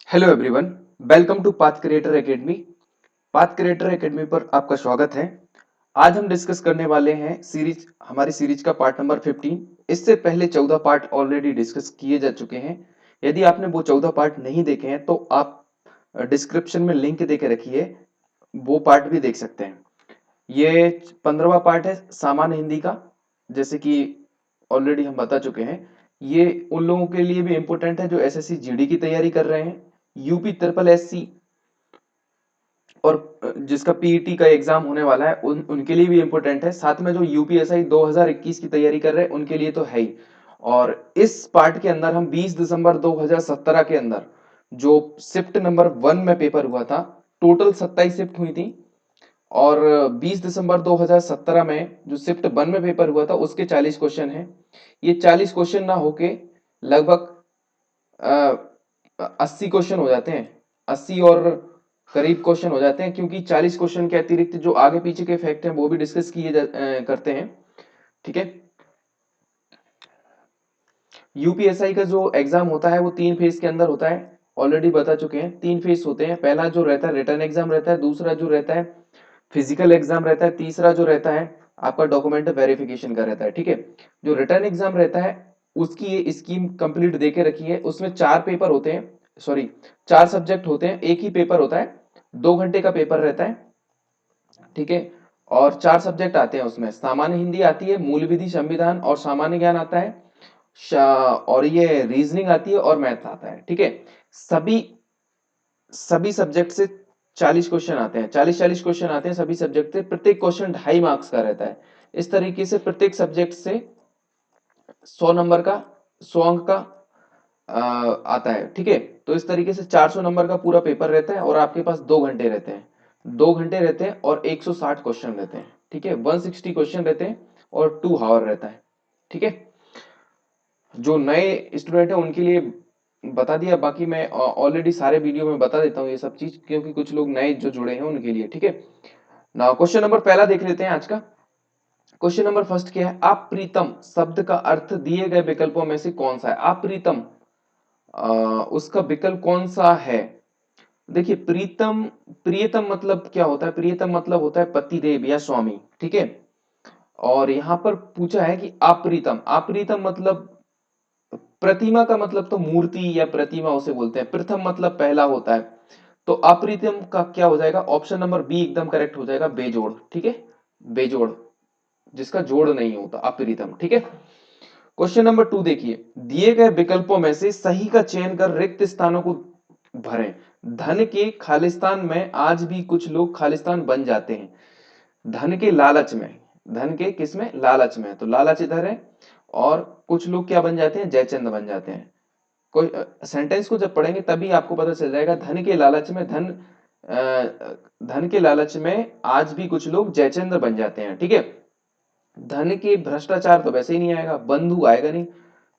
Hello everyone, welcome to Path Creator Academy. Path Creator Academy पर आपका स्वागत है। आज हम डिस्कस करने वाले हैं हमारी सीरीज का पार्ट नंबर 15। इससे पहले 14 पार्ट ऑलरेडी डिस्कस किए जा चुके हैं। यदि आपने वो 14 पार्ट नहीं देखे हैं तो आप डिस्क्रिप्शन में लिंक देके रखिए, वो पार्ट भी देख सकते हैं। ये 15वां पार्ट है सामान्य हिंदी का। जैसे कि ऑलरेडी हम बता चुके हैं, ये उन लोगों के लिए भी इम्पोर्टेंट है जो एसएससी जीडी की तैयारी कर रहे हैं, यूपी ट्रिपल एससी और जिसका पीईटी का एग्जाम होने वाला है उनके लिए भी इम्पोर्टेंट है। साथ में जो यूपीएसआई 2021 की तैयारी कर रहे हैं उनके लिए तो है ही। और इस पार्ट के अंदर हम 20 दिसंबर 2017 के अंदर जो शिफ्ट नंबर 1 में पेपर हुआ था, टोटल 27 शिफ्ट हुई थी। और 20 दिसंबर 2017 में जो शिफ्ट 1 में पेपर हुआ था उसके 40 क्वेश्चन हैं। ये 40 क्वेश्चन ना होके लगभग 80 क्वेश्चन हो जाते हैं। 80 और करीब क्वेश्चन हो जाते हैं, क्योंकि 40 क्वेश्चन के अतिरिक्त जो आगे पीछे के फैक्ट हैं वो भी डिस्कस करते हैं। ठीक है। यूपीएसआई का जो एग्जाम होता है वो 3 फेज के अंदर होता है। ऑलरेडी बता चुके हैं, 3 फेज होते हैं। पहला जो रहता है रिटर्न एग्जाम रहता है, दूसरा जो रहता है फिजिकल एग्जाम रहता है, तीसरा जो रहता है आपका डॉक्यूमेंट वेरिफिकेशन का रहता है। ठीक है। जो रिटर्न एग्जाम रहता है उसकी ये स्कीम कंप्लीट देके रखी है। उसमें 4 पेपर होते हैं, सॉरी 4 सब्जेक्ट होते हैं, एक ही पेपर होता है, 2 घंटे का पेपर रहता है। ठीक है। और 4 सब्जेक्ट आते हैं उसमें, सामान्य हिंदी आती है, मूल विधि, संविधान और सामान्य ज्ञान आता है, और ये रीजनिंग आती है और मैथ आता है। ठीक है। सभी सभी सब्जेक्ट से 40 क्वेश्चन आते हैं, 40-40 क्वेश्चन आते हैं सभी सब्जेक्ट से। प्रत्येक क्वेश्चन 2.5 मार्क्स का रहता है। इस तरीके से प्रत्येक सब्जेक्ट से 100 नंबर का, 100 अंक का आता है। ठीक है। तो इस तरीके से 400 नंबर का पूरा पेपर रहता है और आपके पास 2 घंटे रहते हैं। 2 घंटे रहते हैं और 160 क्वेश्चन रहते हैं। ठीक है। 160 क्वेश्चन रहते हैं और 2 आवर रहता है। ठीक है। जो नए स्टूडेंट है उनके लिए बता दिया, बाकी मैं ऑलरेडी सारे वीडियो में बता देता हूँ ये सब चीज, क्योंकि कुछ लोग नए जो जुड़े हैं उनके लिए। ठीक है ना। क्वेश्चन नंबर पहला देख लेते हैं आज का। क्वेश्चन नंबर फर्स्ट क्या है? अप्रीतम शब्द का अर्थ दिए गए विकल्पों में से कौन सा है? अप्रीतम, उसका विकल्प कौन सा है? देखिए, प्रीतम, प्रियतम मतलब क्या होता है? प्रियतम मतलब होता है पतिदेव या स्वामी। ठीक है। और यहां पर पूछा है कि अप्रीतम, अप्रीतम मतलब प्रतिमा का मतलब तो मूर्ति या प्रतिमा उसे बोलते हैं। प्रथम मतलब पहला होता है। तो अप्रीतम का क्या हो जाएगा? ऑप्शन नंबर बी एकदम करेक्ट हो जाएगा, बेजोड़। ठीक है। बेजोड़, जिसका जोड़ नहीं होता, अप्रीतम। ठीक है। क्वेश्चन नंबर 2 देखिए, दिए गए विकल्पों में से सही का चयन कर रिक्त स्थानों को भरें। धन के खालिस्तान में आज भी कुछ लोग खालिस्तान बन जाते हैं। धन के लालच में, धन के किसमें? लालच में। तो लालच इधर है। और कुछ लोग क्या बन जाते हैं? जयचंद बन जाते हैं। कोई सेंटेंस को जब पढ़ेंगे तभी आपको पता चल जाएगा। धन के लालच में, धन के लालच में आज भी कुछ लोग जयचंद्र बन जाते हैं। ठीक है। धन के भ्रष्टाचार तो वैसे ही नहीं आएगा, बंधु आएगा नहीं।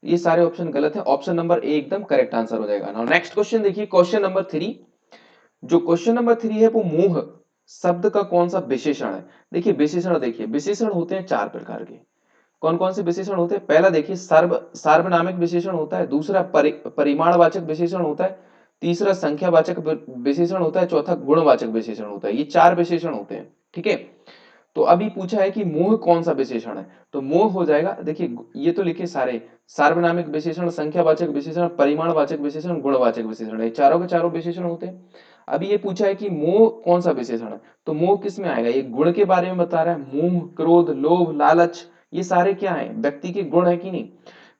ये सारे ऑप्शन गलत है। ऑप्शन नंबर ए एकदम करेक्ट आंसर हो जाएगा। नाउ नेक्स्ट क्वेश्चन देखिए, क्वेश्चन नंबर 3। जो क्वेश्चन नंबर 3 है वो मोह शब्द का कौन सा विशेषण है? देखिए विशेषण, देखिए विशेषण होते हैं 4 प्रकार के। कौन कौन से विशेषण होते हैं? पहला देखिए सार्वनामिक विशेषण होता है, दूसरा परिमाणवाचक विशेषण होता है, तीसरा संख्यावाचक विशेषण होता है, चौथा गुणवाचक विशेषण होता है। ये 4 विशेषण होते हैं। ठीक है। तो अभी पूछा है कि मोह कौन सा विशेषण है, तो मोह हो जाएगा, देखिए ये तो लिखे सारे, सार्वनामिक विशेषण, संख्यावाचक विशेषण, परिमाणवाचक विशेषण, गुणवाचक विशेषण, ये चारों के चारों विशेषण होते हैं। अभी ये पूछा है कि मोह कौन सा विशेषण है, तो मोह किस में आएगा? ये गुण के बारे में बता रहा है। मोह, क्रोध, लोभ, लालच, ये सारे क्या है? व्यक्ति के गुण है कि नहीं?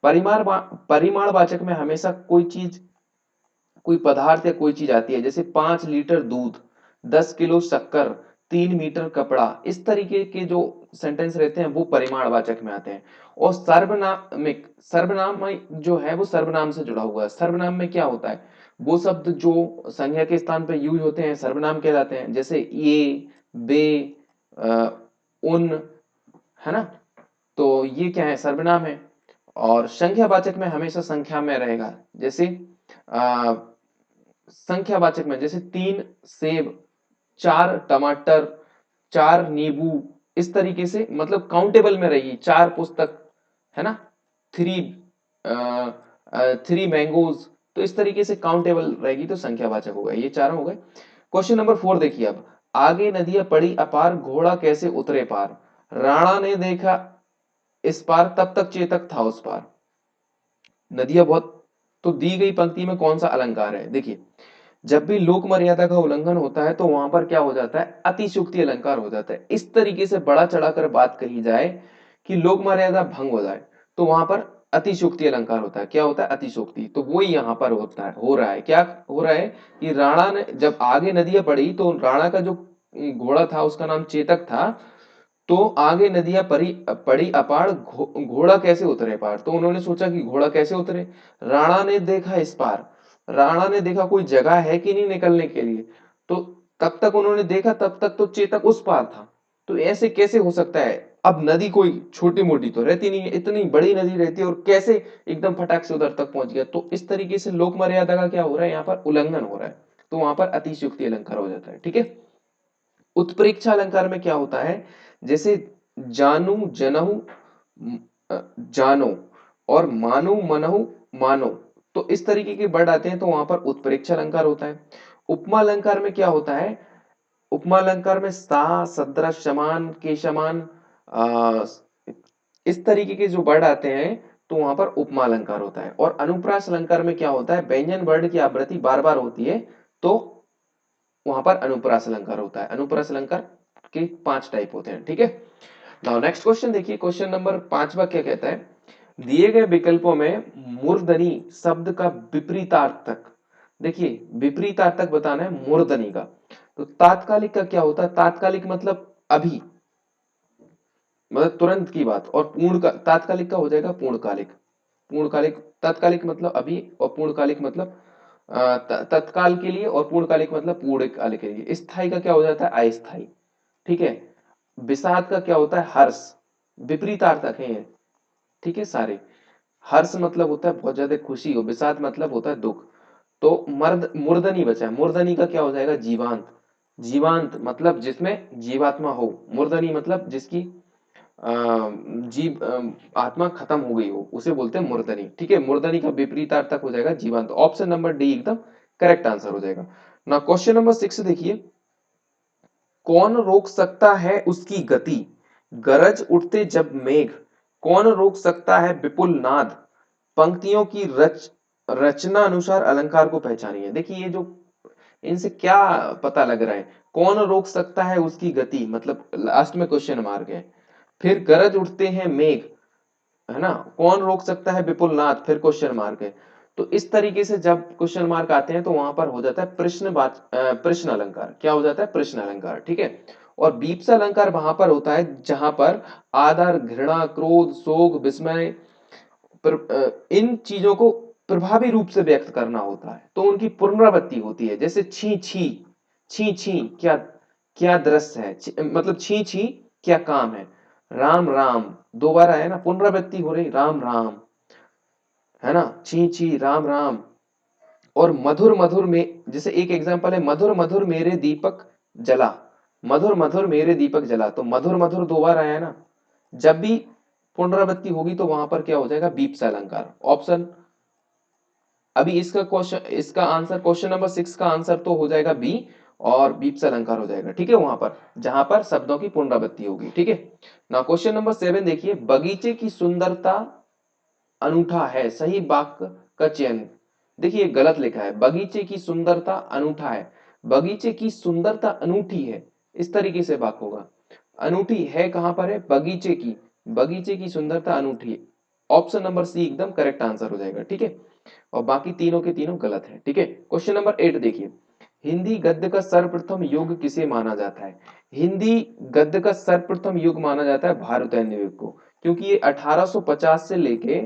परिमाणवाचक में हमेशा कोई चीज, कोई पदार्थ या कोई चीज आती है, जैसे 5 लीटर दूध, 10 किलो शक्कर, 3 मीटर कपड़ा, इस तरीके के जो सेंटेंस रहते हैं वो परिमाणवाचक में आते हैं। और सर्वनामिक, सर्वनाम जो है वो सर्वनाम से जुड़ा हुआ है। सर्वनाम में क्या होता है? वो शब्द जो संज्ञा के स्थान पर यूज होते हैं सर्वनाम कहलाते हैं, जैसे ये, बे, अ, उन, है ना। तो ये क्या है? सर्वनाम है। और संख्यावाचक में हमेशा संख्या में रहेगा, जैसे आ, संख्यावाचक में जैसे 3 सेब, 4 टमाटर, 4 नींबू, इस तरीके से मतलब काउंटेबल में रहेगी। 4 पुस्तक, है ना। 3 3 मैंगोज। तो इस तरीके से काउंटेबल रहेगी तो संख्यावाचक होगा। ये चारों हो गए। क्वेश्चन नंबर 4 देखिए अब, आगे नदियां पड़ी अपार, घोड़ा कैसे उतरे पार, राणा ने देखा इस पार, तब तक चेतक था उस पार। नदियां बहुत, तो दी गई पंक्ति में कौन सा अलंकार है? देखिए, जब भी लोक मर्यादा का उल्लंघन होता है तो वहां पर क्या हो जाता है? अतिशयोक्ति अलंकार हो जाता है। इस तरीके से बड़ा चढ़ाकर बात कही जाए कि लोक मर्यादा भंग हो जाए तो वहां पर अतिशयोक्ति अलंकार होता है। क्या होता है? अतिशयोक्ति। तो वही यहां पर होता है, हो रहा है। क्या हो रहा है कि राणा ने जब आगे नदियां पड़ी तो राणा का जो घोड़ा था उसका नाम चेतक था, तो आगे नदियां पड़ी पड़ी अपार, घोड़ा कैसे उतरे पार। तो उन्होंने सोचा कि घोड़ा कैसे उतरे। राणा ने देखा इस पार, राणा ने देखा कोई जगह है कि नहीं निकलने के लिए, तो तब तक उन्होंने देखा, तब तक तो चेतक उस पार था। तो ऐसे कैसे हो सकता है? अब नदी कोई छोटी मोटी तो रहती नहीं है, इतनी बड़ी नदी रहती है और कैसे एकदम फटाक से उधर तक पहुंच गया। तो इस तरीके से लोक मर्यादा का क्या हो रहा है? यहाँ पर उल्लंघन हो रहा है, तो वहां पर अतिशयोक्ति अलंकार हो जाता है। ठीक है। उत्प्रेक्षा अलंकार में क्या होता है? जैसे जानू जनहु जानो और मानो मनहु मानो, तो इस तरीके के वर्ड आते हैं तो वहां पर उत्प्रेक्षा अलंकार होता है। उपमा अलंकार में क्या होता है? उपमा अलंकार में सा, सदृश, समान, के समान, आ, इस तरीके के जो वर्ड आते हैं तो वहां पर उपमा अलंकार होता है। और अनुप्रास अलंकार में क्या होता है? व्यंजन वर्ड की आवृत्ति बार बार होती है तो वहां पर अनुप्रास अलंकार होता है। अनुप्रास अलंकार के 5 टाइप होते हैं। ठीक है। नाउ नेक्स्ट क्वेश्चन देखिए, क्वेश्चन नंबर 5 क्या कहता है? दिए गए विकल्पों में मूर्धनी शब्द का विपरीतार्थक, देखिए विपरीतार्थक बताना है मूर्धनी का। तो तात्कालिक का क्या होता है? तात्कालिक मतलब अभी, मतलब तुरंत की बात। और पूर्ण का, तात्कालिक का हो जाएगा पूर्णकालिक। पूर्णकालिक, तात्कालिक मतलब अभी और पूर्णकालिक मतलब तत्काल के लिए, और पूर्णकालिक मतलब पूर्ण काल के लिए। स्थायी का क्या हो जाता है? अस्थायी। ठीक है। विषाद का क्या होता है? हर्ष। विपरीतार्थक है ये। ठीक है सारे। हर्ष मतलब होता है बहुत ज्यादा खुशी हो, विषाद मतलब होता है दुख। तो मर्द मूर्धनी बचा है, मूर्धनी का क्या हो जाएगा? जीवांत। जीवांत मतलब जिसमें जीवात्मा हो, मूर्धनी मतलब जिसकी जीव आत्मा खत्म हो गई हो, उसे बोलते हैं मूर्धनी। ठीक है। मूर्धनी का विपरीतार्थक हो जाएगा जीवांत। ऑप्शन नंबर डी एकदम करेक्ट आंसर हो जाएगा। ना क्वेश्चन नंबर 6 देखिए, कौन रोक सकता है उसकी गति, गरज उठते जब मेघ, कौन रोक सकता है विपुल नाद, पंक्तियों की रचना अनुसार अलंकार को पहचानिए। देखिए ये जो, इनसे क्या पता लग रहा है? कौन रोक सकता है उसकी गति, मतलब लास्ट में क्वेश्चन मार्क है। फिर गरज उठते हैं मेघ, है ना, कौन रोक सकता है विपुल नाथ, फिर क्वेश्चन मार्क है। तो इस तरीके से जब क्वेश्चन मार्क आते हैं तो वहां पर हो जाता है प्रश्न अलंकार। क्या हो जाता है? प्रश्न अलंकार। ठीक है। और बीप्स अलंकार वहां पर होता है जहां पर आदर, घृणा, क्रोध, शोक, विस्मय, इन चीजों को प्रभावी रूप से व्यक्त करना होता है तो उनकी पुनरावृत्ति होती है। जैसे छी छी, छी छी क्या, क्या दृश्य है, मतलब छी छी क्या काम है, राम राम, दोबारा है ना, पुनरावृत्ति हो रही, राम राम, है ना, छी छी राम राम। और मधुर मधुर में, जैसे एक एग्जांपल है, मधुर मधुर मेरे दीपक जला, मधुर मधुर मेरे दीपक जला, तो मधुर मधुर दो बार आया ना। जब भी पुनरावृत्ति होगी तो वहां पर क्या हो जाएगा? बीप से अलंकार। ऑप्शन, अभी इसका क्वेश्चन, इसका आंसर क्वेश्चन नंबर 6 का आंसर तो हो जाएगा बी, और बीप से अलंकार हो जाएगा। ठीक है। वहां पर जहां पर शब्दों की पुनरावृत्ति होगी। ठीक है। ना क्वेश्चन नंबर 7 देखिए, बगीचे की सुंदरता अनूठा है, सही वाक्य का चयन। देखिए गलत लिखा है, बगीचे की सुंदरता अनूठा है, बगीचे की सुंदरता अनूठी है, इस तरीके से वाक्य होगा। अनूठी है कहां पर है? बगीचे की, बगीचे की सुंदरता अनूठी है। ऑप्शन नंबर सी एकदम करेक्ट आंसर हो जाएगा। ठीक है। और बाकी तीनों के तीनों गलत है। ठीक है। क्वेश्चन नंबर 8 देखिए, हिंदी गद्य का सर्वप्रथम युग किसे माना जाता है? हिंदी गद्य का सर्वप्रथम युग माना जाता है भारतेंदु युग को, क्योंकि ये 1850 से लेके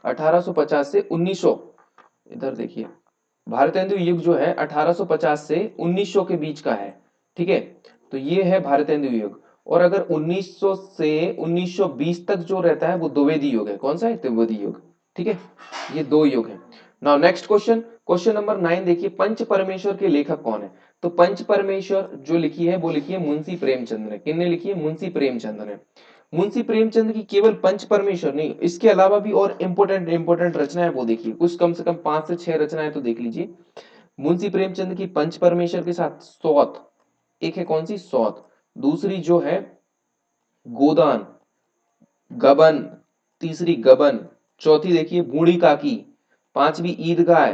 1850 से 1900, इधर देखिए, भारतेंदु युग जो है 1850 से 1900 के बीच का है। ठीक है। तो ये है भारतेंदु युग। और अगर 1900 से 1920 तक जो रहता है वो द्विवेदी युग है। कौन सा है? द्विवेदी युग। ठीक है। ये दो युग है। Now next question, question number 9 देखिए, पंच परमेश्वर के लेखक कौन है? तो पंच परमेश्वर जो लिखी है वो लिखी है मुंशी प्रेमचंद ने। किसने लिखी है? मुंशी प्रेमचंद ने। मुंशी प्रेमचंद की केवल पंच परमेश्वर नहीं, इसके अलावा भी और इंपोर्टेंट इंपोर्टेंट रचनाएं वो देखिए, कुछ कम से कम 5 से 6 रचनाएं तो देख लीजिए। मुंशी प्रेमचंद की पंच परमेश्वर के साथ सौत, एक है कौन सी, सौत, दूसरी जो है गोदान, गबन, तीसरी गबन, चौथी देखिए बूढ़ी काकी, पांचवी ईदगाह,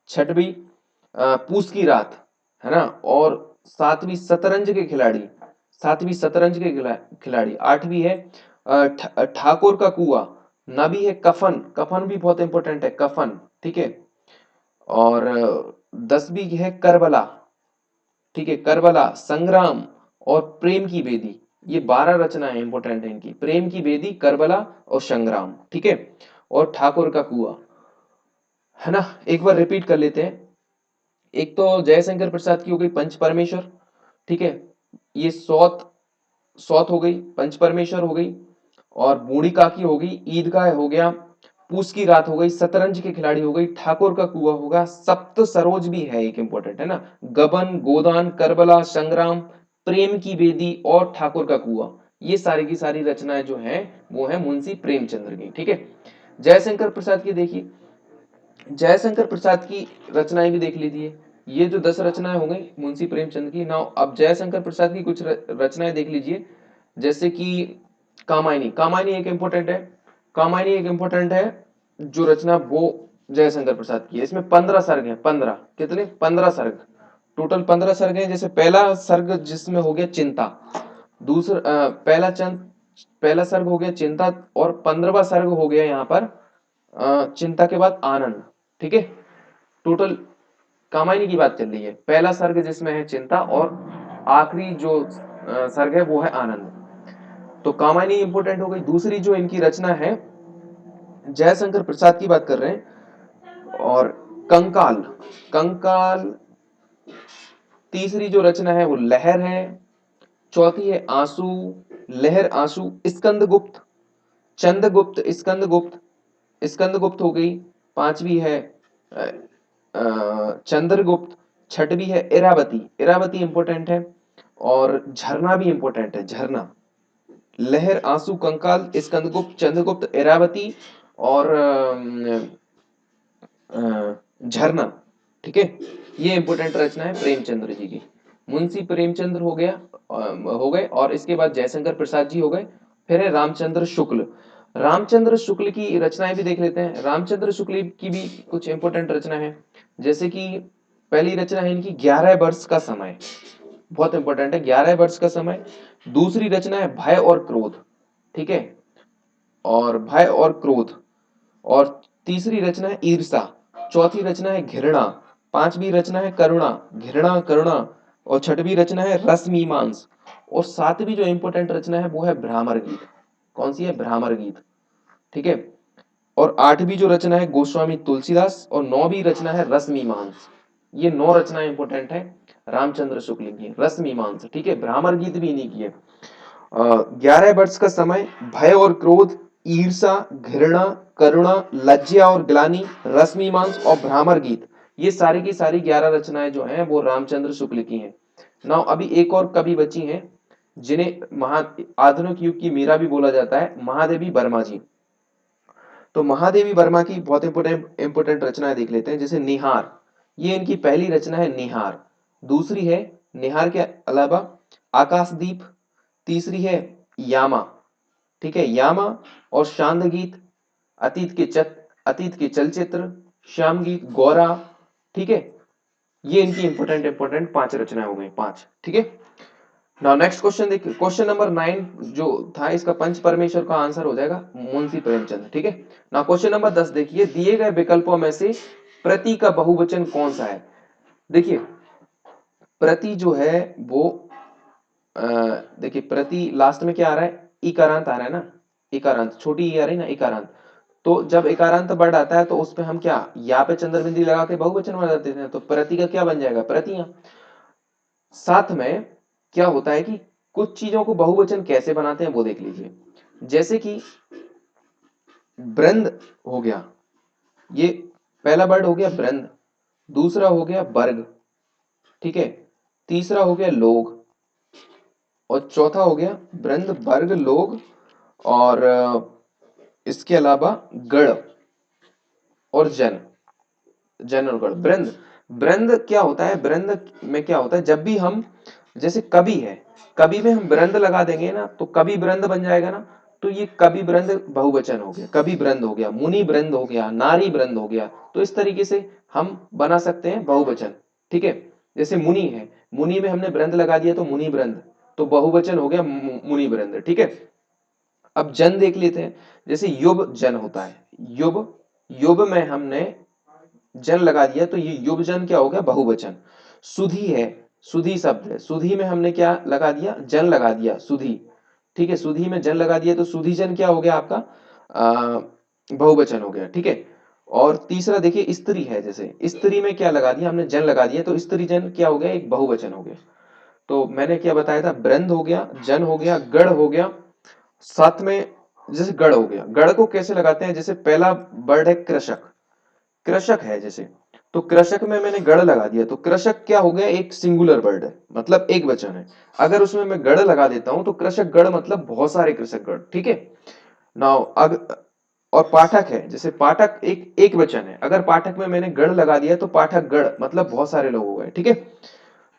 छठवीं पूस की रात, है ना, और सातवीं शतरंज के खिलाड़ी, सातवीं शतरंज के खिलाड़ी, आठवीं है ठाकुर का कुआं, नवी है कफन, कफन भी बहुत इंपॉर्टेंट है, कफन, ठीक है, और 10वीं है करबला, ठीक है, करबला, संग्राम और प्रेम की बेदी। ये 12 रचनाएं इंपॉर्टेंट है इनकी, प्रेम की बेदी, करबला और संग्राम, ठीक है, और ठाकुर का कुआं, है ना। एक बार रिपीट कर लेते हैं। एक तो जयशंकर प्रसाद की हो गई पंच परमेश्वर, ठीक है, ये सौत, सौत हो गई, पंच परमेश्वर हो गई, और बूढ़ी काकी हो गई, ईदगाह हो गया, पूस की रात हो गई, शतरंज के खिलाड़ी हो गई, ठाकुर का कुआं होगा, सप्त सरोज भी है एक इंपॉर्टेंट, है ना, गबन, गोदान, करबला, संग्राम, प्रेम की बेदी और ठाकुर का कुआं। ये सारी की सारी रचनाएं जो है वो है मुंशी प्रेमचंद्र की, ठीक है। जयशंकर प्रसाद की देखिए, जयशंकर प्रसाद की रचनाएं भी देख लीजिए। ये जो 10 रचनाएं हो गई मुंशी प्रेमचंद की। नाउ अब जयशंकर प्रसाद की कुछ रचनाएं देख लीजिए, जैसे कि कामायनी, कामायनी एक इंपॉर्टेंट है, कामायनी एक इंपॉर्टेंट है जो रचना वो जयशंकर प्रसाद की है। इसमें 15 सर्ग हैं, 15 कितने, 15 सर्ग, टोटल 15 सर्ग हैं। जैसे पहला सर्ग जिसमें हो गया चिंता, दूसरा पहला सर्ग हो गया चिंता, और 15वां सर्ग हो गया यहाँ पर चिंता के बाद आनंद, ठीक है। टोटल कामायनी की बात चल रही है, पहला सर्ग जिसमें है चिंता और आखिरी जो सर्ग है वो है आनंद। तो कामायनी इंपोर्टेंट हो गई। दूसरी जो इनकी रचना है, जयशंकर प्रसाद की बात कर रहे हैं, और कंकाल, कंकाल, तीसरी जो रचना है वो लहर है, चौथी है आंसू, लहर आंसू, स्कंदगुप्त, चंद्रगुप्त, स्कंदगुप्त, स्कंदगुप्त हो गई, पांचवी है चंद्रगुप्त, छठवीं है इरावती, इरावती इंपोर्टेंट है, और झरना भी इंपोर्टेंट है, झरना, लहर, आंसू, कंकाल, स्कंदगुप्त, चंद्रगुप्त, इरावती और झरना, ठीक है। ये इंपोर्टेंट रचना है प्रेमचंद्र जी की। मुंशी प्रेमचंद्र हो गया, हो गए, और इसके बाद जयशंकर प्रसाद जी हो गए। फिर है रामचंद्र शुक्ल, रामचंद्र शुक्ल की रचनाएं भी देख लेते हैं। रामचंद्र शुक्ल की भी कुछ इंपोर्टेंट रचना है, जैसे कि पहली रचना है इनकी 11 वर्ष का समय, बहुत इंपॉर्टेंट है, 11 वर्ष का समय। दूसरी रचना है भय और क्रोध, ठीक है, और भय और क्रोध, और तीसरी रचना है ईर्षा, चौथी रचना है घृणा, पांचवी रचना है करुणा, घृणा करुणा, और छठवीं रचना है रस मीमांस, और सातवीं जो इंपॉर्टेंट रचना है वो है भ्रामर गीत। कौन सी है, भ्रामर गीत, ठीक है। और आठवीं जो रचना है गोस्वामी तुलसीदास, और नौवीं रचना है रस मीमांस। ये 9 रचना इंपॉर्टेंट है रामचंद्र शुक्ल की, रस मीमांस, ठीक है, भ्रामर गीत भी इन्हीं की है। 11 वर्ष का समय, भय और क्रोध, ईर्षा, घृणा, करुणा, लज्जा और ग्लानि, रश्मिमांस और भ्रामर गीत, ये सारी की सारी 11 रचनाएं जो हैं वो रामचंद्र शुक्ल की हैं। नाउ अभी एक और कवि बची हैं जिन्हें आधुनिक युग की मीरा भी बोला जाता है, महादेवी वर्मा जी। तो महादेवी वर्मा की बहुत इंपोर्टेंट इंपोर्टेंट रचनाएं देख लेते हैं, जैसे निहार, ये इनकी पहली रचना है निहार। दूसरी है निहार के अलावा आकाशदीप, तीसरी है यामा, ठीक है, यामा और शांत गीत, अतीत के चलचित्र, श्याम गीत, गौरा, ठीक है। ये इनकी इंपोर्टेंट इंपोर्टेंट 5 रचनाएं हो गई, 5, ठीक है। नाउ नेक्स्ट क्वेश्चन देखिए, क्वेश्चन नंबर 9 जो था इसका पंच परमेश्वर का आंसर हो जाएगा मुंशी प्रेमचंद, ठीक है। नाउ क्वेश्चन नंबर 10 देखिए, दिए गए विकल्पों में से प्रति का बहुवचन कौन सा है। देखिए प्रति जो है वो देखिए प्रति लास्ट में क्या आ रहा है, इकारांत आ रहा है ना, इकारांत, छोटी ई आ रही है ना, इकारांत। तो जब इकारांत वर्ड आता है तो उस पे हम क्या, या पे चंद्र बिंदी लगा के बहुवचन बना देते हैं, तो प्रति का क्या बन जाएगा, प्रतियां। साथ में क्या होता है कि कुछ चीजों को बहुवचन कैसे बनाते हैं वो देख लीजिए, जैसे कि वृंद हो गया, ये पहला वर्ड हो गया वृंद, दूसरा हो गया वर्ग, ठीक है, तीसरा हो गया लोग, और चौथा हो गया वृंद वर्ग लोग, और इसके अलावा गढ़ और जन और गढ़। ब्रंद, ब्रंद क्या होता है, ब्रंद में क्या होता है, जब भी हम, जैसे कवि है, कवि में हम ब्रंद लगा देंगे ना तो कवि ब्रंद बन जाएगा ना, तो ये कवि ब्रंद बहुवचन हो गया, कवि ब्रंद हो गया, मुनि ब्रंद हो गया, नारी ब्रंद हो गया। तो इस तरीके से हम बना सकते हैं बहुवचन। ठीक है, जैसे मुनि है, मुनि में हमने ब्रंद लगा दिया तो मुनि ब्रंद, तो बहुवचन हो गया मुनि ब्रंद। ठीक है, अब जन देख लेते हैं, जैसे युब जन होता है, युब, युब में हमने जन लगा दिया तो ये युव जन क्या हो गया, बहुवचन। सुधी है, सुधी शब्द है, सुधी में हमने क्या लगा दिया, जन लगा दिया, सुधी। ठीक है, सुधी में जन लगा दिया तो सुधी जन क्या हो गया आपका, बहुवचन हो गया। ठीक है, और तीसरा देखिए स्त्री है, जैसे स्त्री में क्या लगा दिया हमने, जन लगा दिया तो स्त्री जन क्या हो गया, एक बहुवचन हो गया। तो मैंने क्या बताया था, ब्रंद हो गया, जन हो गया, गढ़ हो गया, साथ में जैसे गढ़ हो गया। गढ़ को कैसे लगाते हैं, जैसे पहला वर्ड है कृषक, कृषक है जैसे, तो कृषक में मैंने गढ़ लगा दिया तो कृषक क्या हो गया, एक सिंगुलर वर्ड है, मतलब एक वचन है। अगर उसमें मैं गढ़ लगा देता हूं तो कृषक गढ़ मतलब बहुत सारे कृषक गढ़। ठीक है, नाउ अग और पाठक है, जैसे पाठक एक वचन है, अगर पाठक में मैंने गढ़ लगा दिया तो पाठक गढ़ मतलब बहुत सारे लोग हो गए। ठीक है,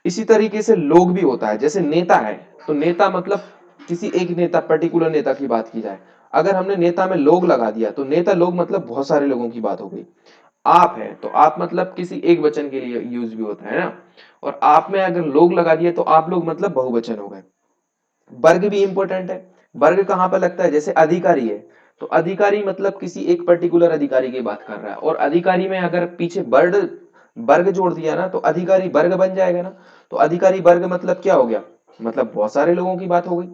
इसी तरीके से लोग भी होता है, जैसे नेता है, तो नेता मतलब किसी एक नेता, पर्टिकुलर नेता की बात की जाए, अगर हमने नेता में लोग लगा दिया तो नेता लोग मतलब बहुत सारे लोगों की बात हो गई। आप है तो आप मतलब किसी एक वचन के लिए यूज भी होता है ना, और आप में अगर लोग लगा दिए तो आप लोग मतलब बहुवचन हो गए। वर्ग भी इंपॉर्टेंट है, वर्ग कहां पर लगता है, जैसे अधिकारी है, तो अधिकारी मतलब किसी एक पर्टिकुलर अधिकारी की बात कर रहा है, और अधिकारी में अगर पीछे वर्ड वर्ग जोड़ दिया ना तो अधिकारी वर्ग बन जाएगा ना, तो अधिकारी वर्ग मतलब क्या हो गया, मतलब बहुत सारे लोगों की बात हो गई।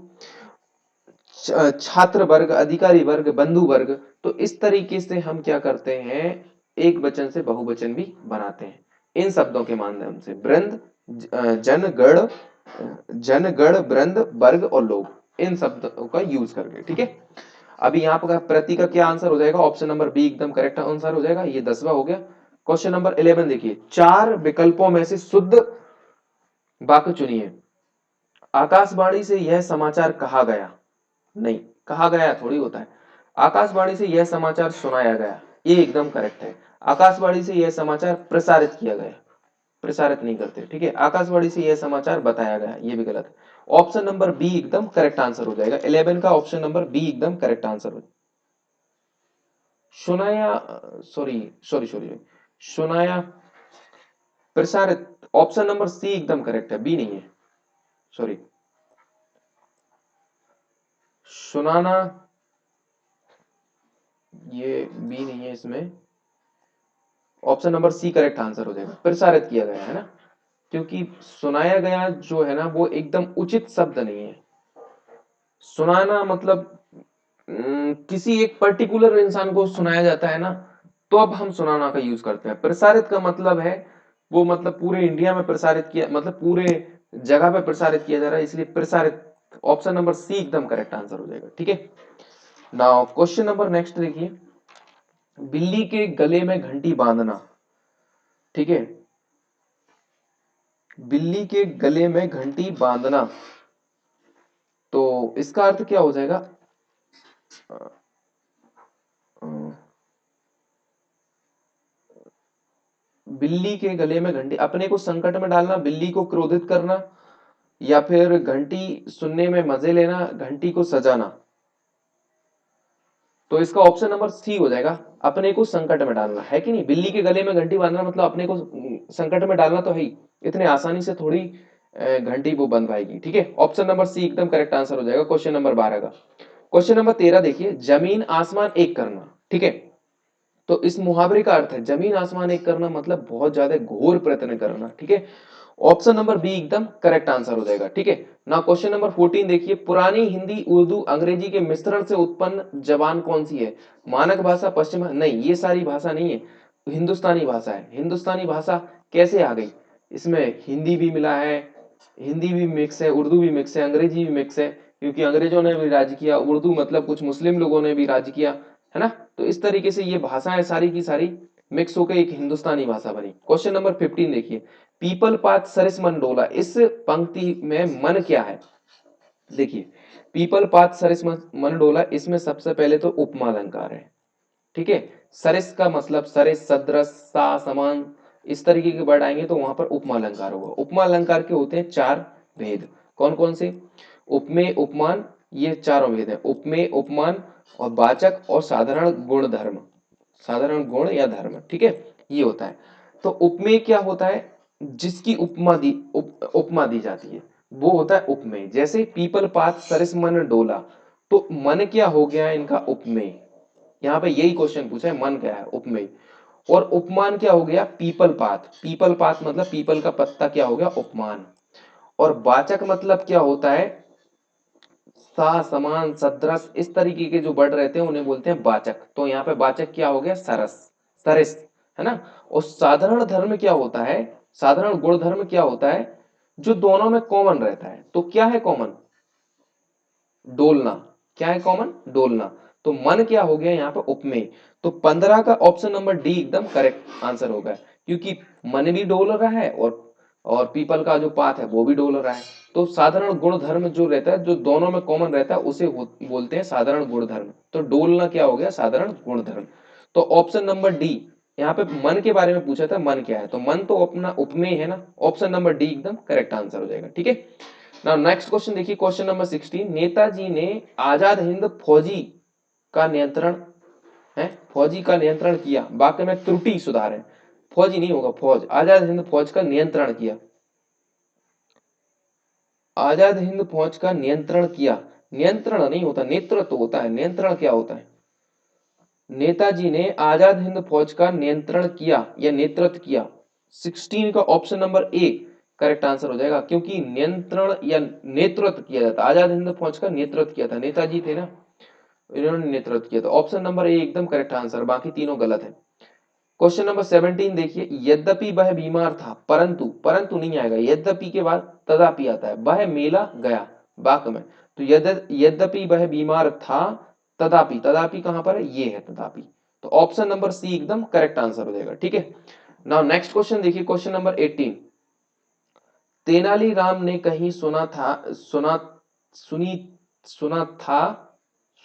छात्र वर्ग, अधिकारी वर्ग, बंधु वर्ग। तो इस तरीके से हम क्या करते हैं, एक वचन से बहुवचन भी बनाते हैं इन शब्दों के माध्यम से। ब्रंद, जन गण, जन गण, ब्रंद, वर्ग और लोग, इन शब्दों का यूज करके। ठीक है, अभी यहाँ पर प्रति का क्या आंसर हो जाएगा, ऑप्शन नंबर बी एकदम करेक्ट आंसर हो जाएगा। ये 10वां हो गया। क्वेश्चन नंबर 11 देखिए, चार विकल्पों में से शुद्ध वाक्य चुनिए। आकाशवाणी से यह समाचार कहा गया, नहीं, कहा गया थोड़ी होता है, आकाशवाणी से यह समाचार सुनाया गया, ये एकदम करेक्ट है। आकाशवाणी से यह समाचार प्रसारित किया गया, प्रसारित नहीं करते। ठीक है, आकाशवाणी से यह समाचार बताया गया, ये भी गलत है। ऑप्शन नंबर बी एकदम करेक्ट आंसर हो जाएगा, 11 का ऑप्शन नंबर बी एकदम करेक्ट आंसर हो। सुनाया, सॉरी सॉरी सॉरी, सुनाया, प्रसारित, ऑप्शन नंबर सी एकदम करेक्ट है, बी नहीं है, सॉरी। सुनाना, ये बी नहीं है इसमें, option number C correct answer हो जाएगा, प्रसारित किया गया है ना, क्योंकि सुनाया गया जो है ना वो एकदम उचित शब्द नहीं है। सुनाना मतलब किसी एक पर्टिकुलर इंसान को सुनाया जाता है ना, तो अब हम सुनाना का यूज करते हैं। प्रसारित का मतलब है वो मतलब पूरे इंडिया में प्रसारित किया, मतलब पूरे जगह पे प्रसारित किया जा रहा है, इसलिए प्रसारित, ऑप्शन नंबर सी एकदम करेक्ट आंसर हो जाएगा। ठीक है, नाउ क्वेश्चन नंबर नेक्स्ट देखिए, बिल्ली के गले में घंटी बांधना। ठीक है, बिल्ली के गले में घंटी बांधना, तो इसका अर्थ क्या हो जाएगा, अ, बिल्ली के गले में घंटी, अपने को संकट में डालना, बिल्ली को क्रोधित करना, या फिर घंटी सुनने में मजे लेना, घंटी को सजाना। तो इसका ऑप्शन नंबर सी हो जाएगा, अपने को संकट में डालना, है कि नहीं। बिल्ली के गले में घंटी बांधना मतलब अपने को संकट में डालना तो है ही, इतने आसानी से थोड़ी घंटी वो बंध पाएगी। ठीक है, ऑप्शन नंबर सी एकदम करेक्ट आंसर हो जाएगा क्वेश्चन नंबर 12 का। क्वेश्चन नंबर 13 देखिए, जमीन आसमान एक करना। ठीक है, तो इस मुहावरे का अर्थ है जमीन आसमान एक करना मतलब बहुत ज्यादा घोर प्रयत्न करना। ठीक है, ऑप्शन नंबर बी एकदम करेक्ट आंसर हो जाएगा। ठीक है, ना क्वेश्चन नंबर 14 देखिए, पुरानी हिंदी, उर्दू, अंग्रेजी के मिश्रण से उत्पन्न जबान कौन सी है। मानक भाषा, पश्चिम, नहीं, ये सारी भाषा नहीं है, हिंदुस्तानी भाषा है। हिंदुस्तानी भाषा कैसे आ गई, इसमें हिंदी भी मिला है, हिंदी भी मिक्स है, उर्दू भी मिक्स है, अंग्रेजी भी मिक्स है, क्योंकि अंग्रेजों ने भी राज किया, उर्दू मतलब कुछ मुस्लिम लोगों ने भी राज किया, है ना। तो इस तरीके से ये भाषाएं सारी की सारी मिक्स होकर एक हिंदुस्तानी भाषा बनी। क्वेश्चन नंबर 15 देखिए, पीपल पात सरिस मन डोला, इस पंक्ति में मन क्या है। देखिए, पीपल पात सरिस मन डोला, इसमें सबसे पहले तो उपमा अलंकार है। ठीक है, सरिस का मतलब सरिस, सदृश, सा, समान, इस तरीके के वर्ड आएंगे तो वहां पर उपमा अलंकार होगा। उपमा अलंकार के होते हैं चार भेद। कौन कौन से? उपमेय, उपमान, ये चारों भेद हैं। उपमेय, उपमान और वाचक और साधारण गुण धर्म, साधारण गुण या धर्म। ठीक है, ये होता है। तो उपमेय क्या होता है? जिसकी उपमा दी जाती है वो होता है उपमेय। जैसे पीपल पात सरिस मन डोला, तो मन क्या हो गया इनका? उपमेय। यहाँ पे यही क्वेश्चन पूछा है, मन क्या है? उपमेय। और उपमान क्या हो गया? पीपल पात। पीपल पात मतलब पीपल का पत्ता, क्या हो गया? उपमान। और वाचक मतलब क्या होता है? सा, समान, सदृश, इस तरीके के जो वर्ड रहते हैं उन्हें बोलते हैं वाचक। तो यहाँ पे वाचक क्या हो गया? सरस, सरिस, है ना। और साधारण धर्म क्या होता है? साधारण गुण धर्म क्या होता है? जो दोनों में कॉमन रहता है। तो क्या है कॉमन? डोलना। क्या है कॉमन? डोलना। तो मन क्या हो गया यहाँ पे? उपमेय। तो 15 का ऑप्शन नंबर डी एकदम करेक्ट आंसर होगा, क्योंकि मन भी डोल रहा है और पीपल का जो पात है वो भी डोल रहा है। तो साधारण गुण धर्म जो रहता है, जो दोनों में कॉमन रहता है, उसे बोलते हैं साधारण गुण धर्म। तो डोलना क्या हो गया? साधारण गुण धर्म। तो ऑप्शन नंबर डी, यहाँ पे मन के बारे में पूछा था, मन क्या है? तो मन तो अपना उपमेय है ना। ऑप्शन नंबर डी एकदम करेक्ट आंसर हो जाएगा। ठीक है, नाउ नेक्स्ट क्वेश्चन देखिए, क्वेश्चन नंबर 16। नेताजी ने आजाद हिंद फौजी का नियंत्रण, है, फौजी का नियंत्रण किया, वाक्य में त्रुटि सुधार है। फौजी नहीं होगा, फौज। आजाद हिंद फौज का नियंत्रण किया, आजाद हिंद फौज का नियंत्रण किया। नियंत्रण नहीं होता, नेतृत्व होता है। नियंत्रण क्या होता है? नेताजी ने आजाद हिंद फौज का नियंत्रण किया या नेतृत्व किया। 16 का option number A correct answer हो जाएगा, क्योंकि नियंत्रण या नेतृत्व किया जाता। आजाद हिंद फौज का नेतृत्व किया था, नेताजी थे ना, इन्होंने नेतृत्व किया। तो ऑप्शन नंबर ए एकदम करेक्ट आंसर, बाकी तीनों गलत है। क्वेश्चन नंबर 17 देखिए, यद्यपि वह बीमार था, परंतु, परंतु नहीं आएगा, यद्यपि के बाद तदापि आता है, वह मेला गया, वाक्य में। तो यद्यपि वह बीमार था, तदापि, तदापि कहां पर है? ये है तदापि। तो ऑप्शन नंबर सी एकदम करेक्ट आंसर हो जाएगा। ठीक है, नाउ नेक्स्ट क्वेश्चन देखिए, क्वेश्चन नंबर 18। तेनालीराम ने कहीं सुना था, सुनी, सुना था,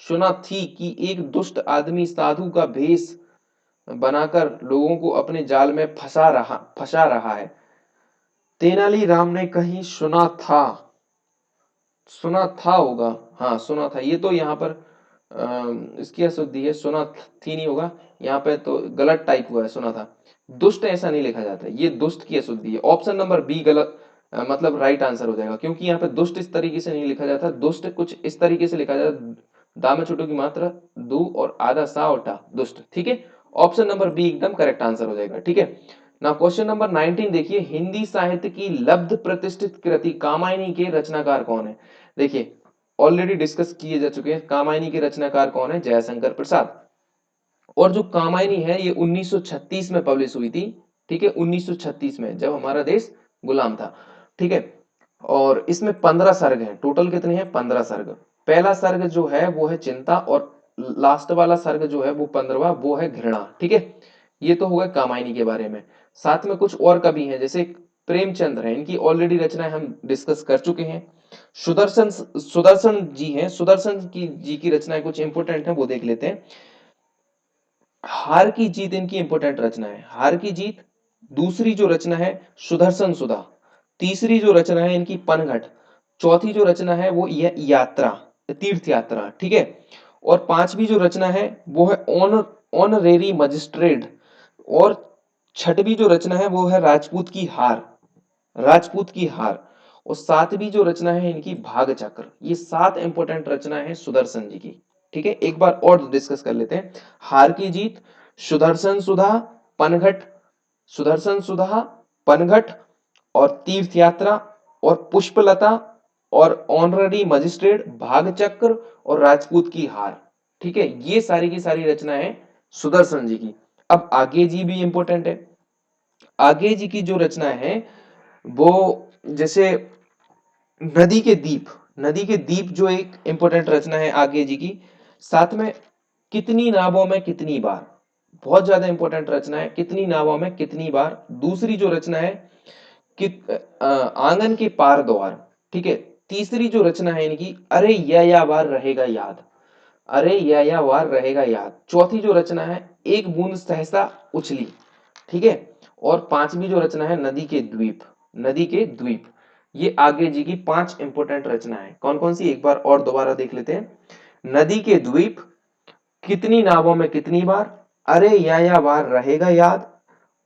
सुना थी कि एक दुष्ट आदमी साधु का भेष बनाकर लोगों को अपने जाल में फंसा रहा है। तेनालीराम ने कहीं सुना था, सुना था होगा, हाँ सुना था। ये तो यहाँ पर इसकी अशुद्धि है, सुना थी नहीं होगा, यहाँ पे तो गलत टाइप हुआ है, सुना था। दुष्ट ऐसा नहीं लिखा जाता, ये दुष्ट की अशुद्धि है। ऑप्शन नंबर बी गलत, मतलब राइट आंसर हो जाएगा, क्योंकि यहाँ पे दुष्ट इस तरीके से नहीं लिखा जाता। दुष्ट कुछ इस तरीके से लिखा जाता, दा में छोटू की मात्रा दू और आधा सा और टा, दुष्ट। ठीक है, ऑप्शन नंबर बी एकदम करेक्ट आंसर हो जाएगा। ठीक है, ना क्वेश्चन नंबर 19 देखिए, हिंदी साहित्य की लब्ध प्रतिष्ठित कृति कामायनी के रचनाकार कौन है? देखिए, ऑलरेडी डिस्कस किए जा चुके हैं। कामायनी के रचनाकार कौन है? जयशंकर प्रसाद। और जो कामायनी है ये 1936 में पब्लिश हुई थी। ठीक है, 1936 में, जब हमारा देश गुलाम था। ठीक है, और इसमें 15 सर्ग हैं। टोटल कितने हैं? 15 सर्ग। पहला सर्ग जो है वो है चिंता, और लास्ट वाला सर्ग जो है वो 15वां, वो है घृणा। ठीक है, ये तो होगा कामायनी के बारे में। साथ में कुछ और कवि हैं, जैसे प्रेमचंद्र हैं, इनकी ऑलरेडी रचनाएं हम डिस्कस कर चुके हैं। सुदर्शन सुदर्शन जी हैं, सुदर्शन जी की रचनाएं कुछ इंपोर्टेंट है, वो देख लेते हैं। हार की जीत इनकी इंपोर्टेंट रचना है, हार की जीत। दूसरी जो रचना है सुदर्शन सुधा। तीसरी जो रचना है इनकी पनघट। चौथी जो रचना है वो यात्रा, तीर्थ यात्रा। ठीक है, और पांचवी जो रचना है वो है ऑनरेरी मजिस्ट्रेट। और छठवीं जो रचना है वो है राजपूत की हार, राजपूत की हार। और सातवीं जो रचना है इनकी भाग चक्र। ये 7 इंपोर्टेंट रचना है सुदर्शन जी की। ठीक है, एक बार और डिस्कस कर लेते हैं। हार की जीत, सुदर्शन सुधा, पनघट, सुदर्शन सुधा, पनघट, और तीर्थ यात्रा, और पुष्पलता, और ऑनररी मजिस्ट्रेट, भाग चक्र, और राजपूत की हार। ठीक है, ये सारी की सारी रचनाएं सुदर्शन जी की। अब आगे जी भी इंपोर्टेंट है। आगे जी की जो रचना है वो, जैसे नदी के दीप, नदी के दीप जो एक इंपॉर्टेंट रचना है आगे जी की। साथ में कितनी नावों में कितनी बार, बहुत ज्यादा इंपॉर्टेंट रचना है, कितनी नावों में कितनी बार। दूसरी जो रचना है कि आंगन के पार द्वार। ठीक है, तीसरी जो रचना है इनकी, अरे या वार रहेगा याद, अरे या वार रहेगा याद। चौथी जो रचना है, एक बूंद सहसा उछली, ठीक है। और पांचवी जो रचना है, नदी के द्वीप, नदी के द्वीप। ये आगे जी की 5 इंपोर्टेंट रचना है। कौन कौन सी, एक बार और दोबारा देख लेते हैं। नदी के द्वीप, कितनी नावों में कितनी बार, अरे या वार रहेगा याद,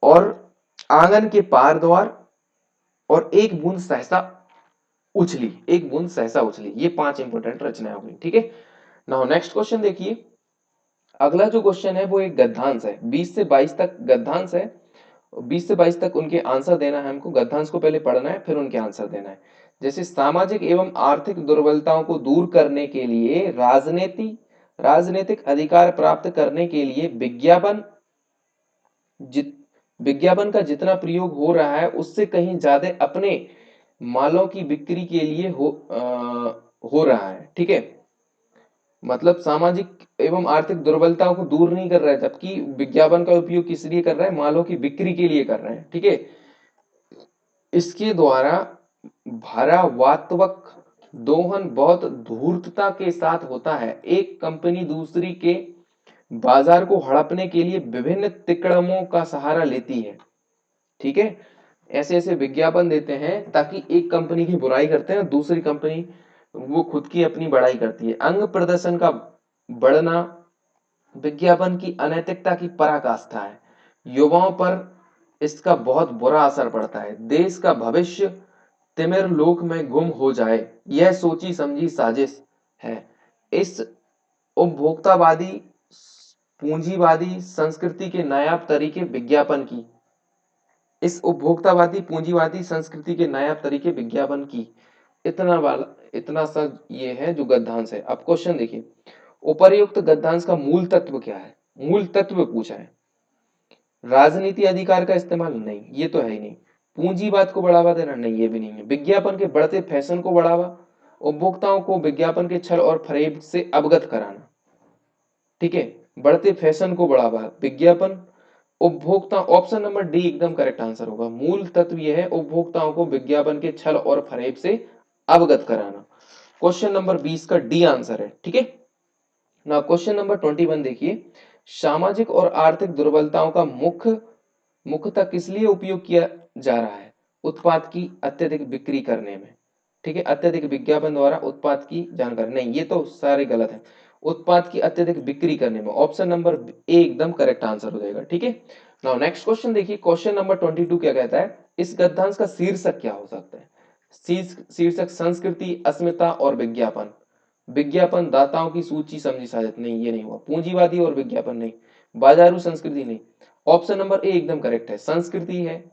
और आंगन के पार द्वार, और एक बूंद सहसा उछली, एक बूंद सहसा उछली। ये 5 इंपोर्टेंट रचनाएं हो गई, ठीक है। नाउ नेक्स्ट क्वेश्चन देखिए। अगला जो क्वेश्चन है वो एक गद्यांश है, 20 से 22 तक गद्यांश है। 20 से 22 तक उनके आंसर देना है हमको। गद्यांश को पहले पढ़ना है, फिर उनके आंसर देना है। जैसे सामाजिक एवं आर्थिक दुर्बलताओं को दूर करने के लिए राजनीतिक अधिकार प्राप्त करने के लिए जित विज्ञापन का जितना प्रयोग हो रहा है उससे कहीं ज्यादा अपने मालों की बिक्री के लिए हो रहा है, ठीक है। मतलब सामाजिक एवं आर्थिक दुर्बलताओं को दूर नहीं कर रहा है, जबकि विज्ञापन का उपयोग किस लिए कर रहा है, मालों की बिक्री के लिए कर रहे हैं, ठीक है। इसके द्वारा भारावात्मक दोहन बहुत धूर्तता के साथ होता है। एक कंपनी दूसरी के बाजार को हड़पने के लिए विभिन्न तिकड़मों का सहारा लेती है, ठीक है। ऐसे ऐसे विज्ञापन देते हैं ताकि एक कंपनी की बुराई करते हैं, दूसरी कंपनी वो खुद की अपनी बड़ाई करती है। अंग प्रदर्शन का बढ़ना विज्ञापन की अनैतिकता की पराकाष्ठा है। युवाओं पर इसका बहुत बुरा असर पड़ता है। देश का भविष्य तिमिर लोक में गुम हो जाए, यह सोची समझी साजिश है। इस उपभोक्तावादी पूंजीवादी संस्कृति के नायाब तरीके विज्ञापन की इस उपभोक्तावादी पूंजीवादी संस्कृति के नायाब तरीके विज्ञापन की। इतना सा ये है जो गद्यांश है। अब क्वेश्चन देखिए, उपर्युक्त गद्यांश का मूल तत्व क्या है। मूल तत्व पूछा है। राजनीति अधिकार का इस्तेमाल, नहीं ये तो है ही नहीं। पूंजीवाद को बढ़ावा देना, नहीं ये भी नहीं है। विज्ञापन के बढ़ते फैशन को बढ़ावा, उपभोक्ताओं को विज्ञापन के छल और फरेब से अवगत कराना, ठीक है। बढ़ते फैशन को बढ़ावा, विज्ञापन उपभोक्ता, ऑप्शन नंबर डी एकदम करेक्ट आंसर होगा। मूल तत्व यह है उपभोक्ताओं को विज्ञापन के छल और फरेब से अवगत कराना। क्वेश्चन नंबर 20 का डी आंसर है, ठीक है। ना क्वेश्चन नंबर 21 देखिए। सामाजिक और आर्थिक दुर्बलताओं का मुख्यतः किस लिए उपयोग किया जा रहा है। उत्पाद की अत्यधिक बिक्री करने में, ठीक है। अत्यधिक विज्ञापन द्वारा उत्पाद की जानकारी, नहीं ये तो सारे गलत है। उत्पाद की अत्यधिक बिक्री करने में, ऑप्शन नंबर ए एकदम करेक्ट आंसर हो जाएगा, ठीक है। नाउ नेक्स्ट क्वेश्चन देखिए। क्वेश्चन नंबर 22 क्या कहता है, इस गद्यांश का शीर्षक क्या हो सकता है। शीर्षक संस्कृति, अस्मिता और विज्ञापन। विज्ञापन दाताओं की सूची समझी साजिश, नहीं ये नहीं हुआ। पूंजीवादी और विज्ञापन, नहीं। बाजारू संस्कृति, नहीं। ऑप्शन नंबर ए एकदम करेक्ट है। संस्कृति है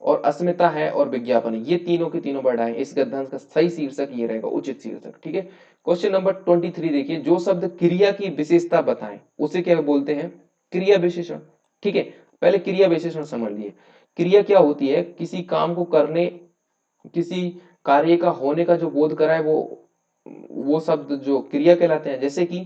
और अस्मिता है और विज्ञापन है, ये तीनों के तीनों वर्ड आए। इस गद्यांश का सही शीर्षक ये रहेगा, उचित शीर्षक, ठीक है। क्वेश्चन नंबर 23 देखिए। जो शब्द क्रिया की विशेषता बताएं उसे क्या बोलते हैं, क्रिया विशेषण, ठीक है। पहले क्रिया विशेषण समझ लिए। क्रिया क्या होती है, किसी काम को करने, किसी कार्य का होने का जो बोध कराए, वो शब्द जो क्रिया कहलाते हैं। जैसे कि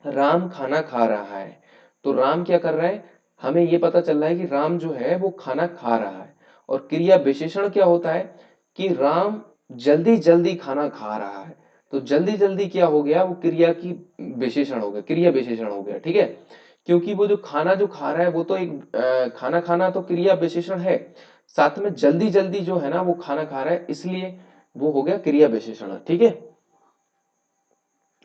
राम खाना खा रहा है, तो राम क्या कर रहा है, हमें ये पता चल रहा है कि राम जो है वो खाना खा रहा है। और क्रिया विशेषण क्या होता है कि राम जल्दी जल्दी खाना खा रहा है, तो जल्दी जल्दी क्या हो गया, वो क्रिया की विशेषण हो गया, क्रिया विशेषण हो गया, ठीक है। क्योंकि वो जो खा रहा है वो तो एक खाना खाना तो क्रिया विशेषण है, साथ में जल्दी जल्दी जो है ना वो खाना खा रहा है, इसलिए वो हो गया क्रिया विशेषण, ठीक है।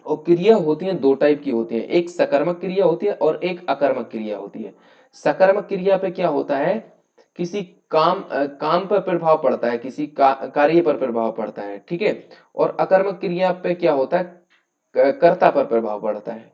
और क्रिया होती है दो टाइप की होती है, एक सकर्मक क्रिया होती है और एक अकर्मक क्रिया होती है। सकर्मक क्रिया पे क्या होता है, किसी काम पर प्रभाव पड़ता है, किसी कार्य पर प्रभाव पड़ता है, ठीक है। और अकर्मक क्रिया पे क्या होता है, कर्ता पर प्रभाव पड़ता है,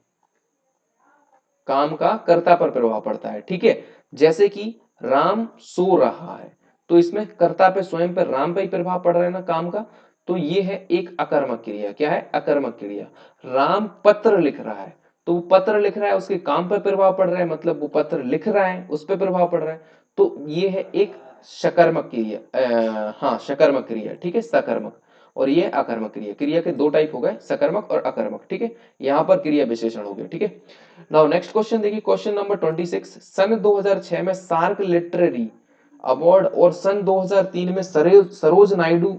काम का कर्ता पर प्रभाव पड़ता है, ठीक है। जैसे कि राम सो रहा है, तो इसमें कर्ता पे, स्वयं पर, राम पे ही प्रभाव पड़ रहा है ना काम का, तो ये है एक अकर्मक क्रिया। क्या है, अकर्मक क्रिया। राम पत्र लिख रहा है, तो वो पत्र लिख रहा है, उसके काम पर प्रभाव पड़ रहा है, मतलब वो पत्र लिख रहा है, उस पर प्रभाव पड़ रहा है, तो ये है एक सकर्मक क्रिया, हाँ सकर्मक क्रिया, ठीक है, सकर्मक। और ये अकर्मक क्रिया। क्रिया के दो टाइप हो गए, सकर्मक और अकर्मक, ठीक है। यहाँ पर क्रिया विशेषण हो गया, ठीक है। नाउ नेक्स्ट क्वेश्चन देखिए। Question number 26। सन 2006 में सार्क लिटरेरी अवार्ड और सन 2003 में सरोज नायडू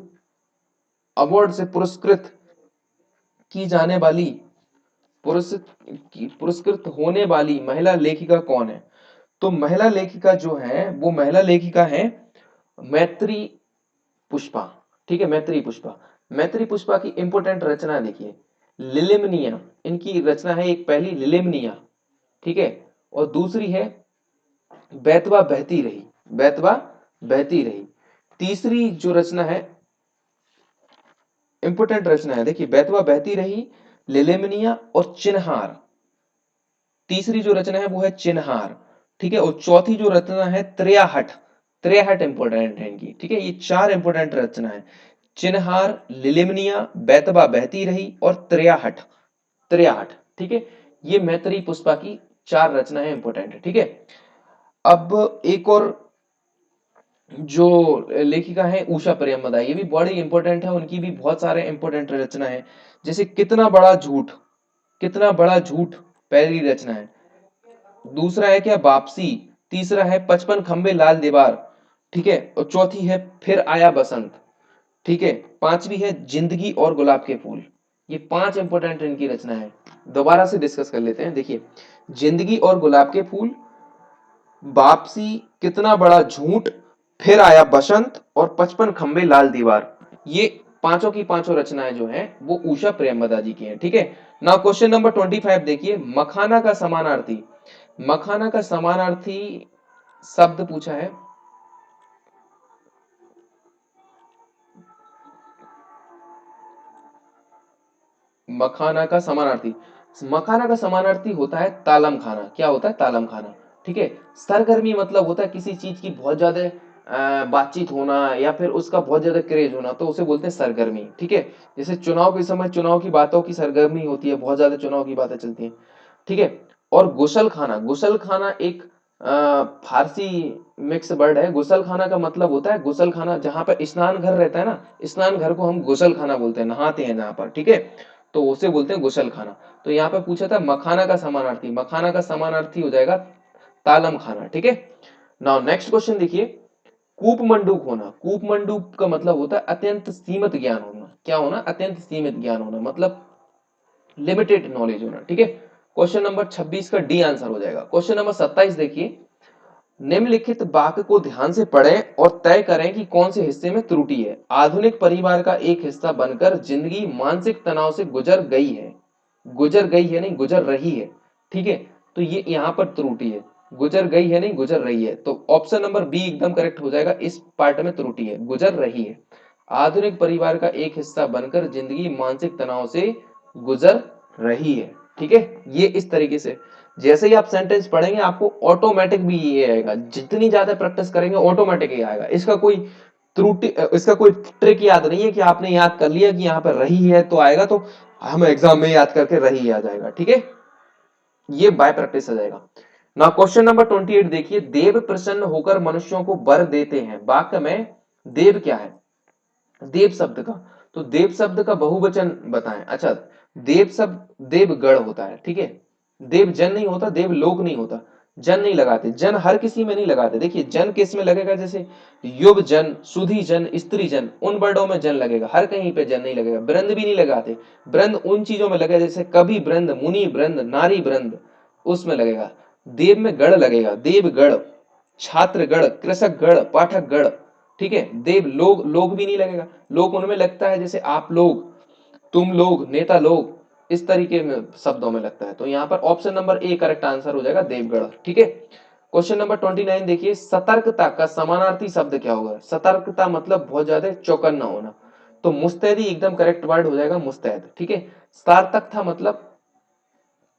अवार्ड से पुरस्कृत की जाने वाली पुरस्कृत होने वाली महिला लेखिका कौन है? तो महिला लेखिका जो है वो महिला लेखिका है मैत्री पुष्पा। ठीक है, मैत्री पुष्पा। मैत्री पुष्पा की इंपोर्टेंट रचना देखिए, लिलिमनिया इनकी रचना है, एक पहली लिलिमनिया, ठीक है, और दूसरी है बैतवा बहती रही, बैतवा बहती रही। तीसरी जो रचना है, इंपोर्टेंट रचना है देखिए, बैतवा बहती रही, लिलिमनिया और चिन्हार। तीसरी जो रचना है वो है चिन्हार, ठीक है, और चौथी जो रचना है त्रेयाहट। त्रेयाहट इंपोर्टेंट है इनकी, ठीक है, ये चार इंपोर्टेंट रचना है, चिन्हार, लिलिमनिया, बैतवा बहती रही और त्रेयाहट। त्रेयाहट, ठीक है, ये मैत्री पुष्पा की चार रचनाएं इंपोर्टेंट है, ठीक है। अब एक और जो लेखिका है उषा प्रियमदा, ये भी बड़ी इंपॉर्टेंट है, उनकी भी बहुत सारे इंपॉर्टेंट रचना है, जैसे कितना बड़ा झूठ, कितना बड़ा झूठ पहली रचना है। दूसरा है क्या, वापसी। तीसरा है 55 खंबे लाल दीवार, ठीक है, और चौथी है फिर आया बसंत, ठीक है। पांचवी है जिंदगी और गुलाब के फूल। ये पांच इंपॉर्टेंट इनकी रचना है, दोबारा से डिस्कस कर लेते हैं। देखिए, जिंदगी और गुलाब के फूल, वापसी, कितना बड़ा झूठ, फिर आया बसंत और 55 खंबे लाल दीवार, ये पांचों की पांचों रचनाएं जो हैं वो उषा प्रेमवदा जी की हैं, ठीक है। नाउ क्वेश्चन नंबर 25 देखिए, मखाना का समानार्थी। मखाना का समानार्थी शब्द पूछा है, मखाना का समानार्थी। मखाना का समानार्थी होता है तालम खाना। क्या होता है? तालम खाना, ठीक है। सरगर्मी मतलब होता है किसी चीज की बहुत ज्यादा बातचीत होना या फिर उसका बहुत ज्यादा क्रेज होना, तो उसे बोलते हैं सरगर्मी, ठीक है। जैसे चुनाव के समय चुनाव की बातों की सरगर्मी होती है, बहुत ज्यादा चुनाव की बातें चलती हैं, ठीक है। और गुसल खाना, गुसल खाना एक फारसी मिक्स वर्ड है। गुसल खाना का मतलब होता है, गुसल खाना जहां पर स्नान घर रहता है ना, स्नान घर को हम गुसल खाना बोलते हैं, नहाते हैं जहां पर, ठीक है, तो उसे बोलते हैं गुसल खाना। तो यहाँ पे पूछा था मखाना का समानार्थी, मखाना का समानार्थी हो जाएगा तालम खाना, ठीक है। नाउ नेक्स्ट क्वेश्चन देखिए, कूपमंडूक होना। कूपमंडूक का मतलब होता है अत्यंत सीमित ज्ञान होना। क्या होना? अत्यंत सीमित ज्ञान होना, मतलब लिमिटेड नॉलेज होना, ठीक है। क्वेश्चन नंबर 26 का डी आंसर हो जाएगा। क्वेश्चन नंबर 27 देखिए, निम्नलिखित वाक्य को ध्यान से पढ़ें और तय करें कि कौन से हिस्से में त्रुटि है। आधुनिक परिवार का एक हिस्सा बनकर जिंदगी मानसिक तनाव से गुजर गई है। गुजर गई है नहीं, गुजर रही है, ठीक है। तो ये यहाँ पर त्रुटि है, गुजर गई है नहीं, गुजर रही है। तो ऑप्शन नंबर बी एकदम करेक्ट हो जाएगा, इस पार्ट में त्रुटि है, गुजर रही है। आधुनिक परिवार का एक हिस्सा बनकर जिंदगी मानसिक तनाव से गुजर रही है, ठीक है। ये इस तरीके से जैसे ही आप सेंटेंस पढ़ेंगे आपको ऑटोमेटिक भी ये आएगा, जितनी ज्यादा प्रैक्टिस करेंगे ऑटोमेटिक ये आएगा। इसका कोई त्रुटि, इसका कोई ट्रिक याद नहीं है कि आपने याद कर लिया कि यहाँ पर रही है तो आएगा, तो हम एग्जाम में याद करके रही आ जाएगा, ठीक है। ये बाय प्रैक्टिस आ जाएगा। ना क्वेश्चन नंबर 28 देखिए, देव प्रसन्न होकर मनुष्यों को वर देते हैं। वाक्य में देव क्या है? देव शब्द का, तो देव शब्द का बहुवचन बताएं। अच्छा, देव शब्द देवगण होता है, ठीक है। देव जन नहीं होता, देव लोक नहीं होता। जन नहीं लगाते, जन हर किसी में नहीं लगाते। देखिए, जन किस में लगेगा? जैसे युव जन, सुधी जन, स्त्री जन, उन वर्डों में जन लगेगा, हर कहीं पे जन नहीं लगेगा। वृंद भी नहीं लगाते, वृंद उन चीजों में लगेगा जैसे कवि वृंद, मुनि वृंद, नारी वृंद, उसमें लगेगा। देव में गण लगेगा, देवगण, छात्रगण, कृषकगण, पाठकगण, ठीक है। देव लोग, लोग भी नहीं लगेगा, लोग उनमें लगता है जैसे आप लोग, तुम लोग, नेता लोग, इस तरीके में शब्दों में लगता है। तो यहाँ पर option number A correct answer हो जाएगा, देवगढ़, ठीक है। क्वेश्चन नंबर 29 देखिए, सतर्कता का समानार्थी शब्द क्या होगा? सतर्कता मतलब बहुत ज्यादा चौकन्ना होना, तो मुस्तैदी एकदम करेक्ट वर्ड हो जाएगा, मुस्तैद, ठीक है। सार्थक था मतलब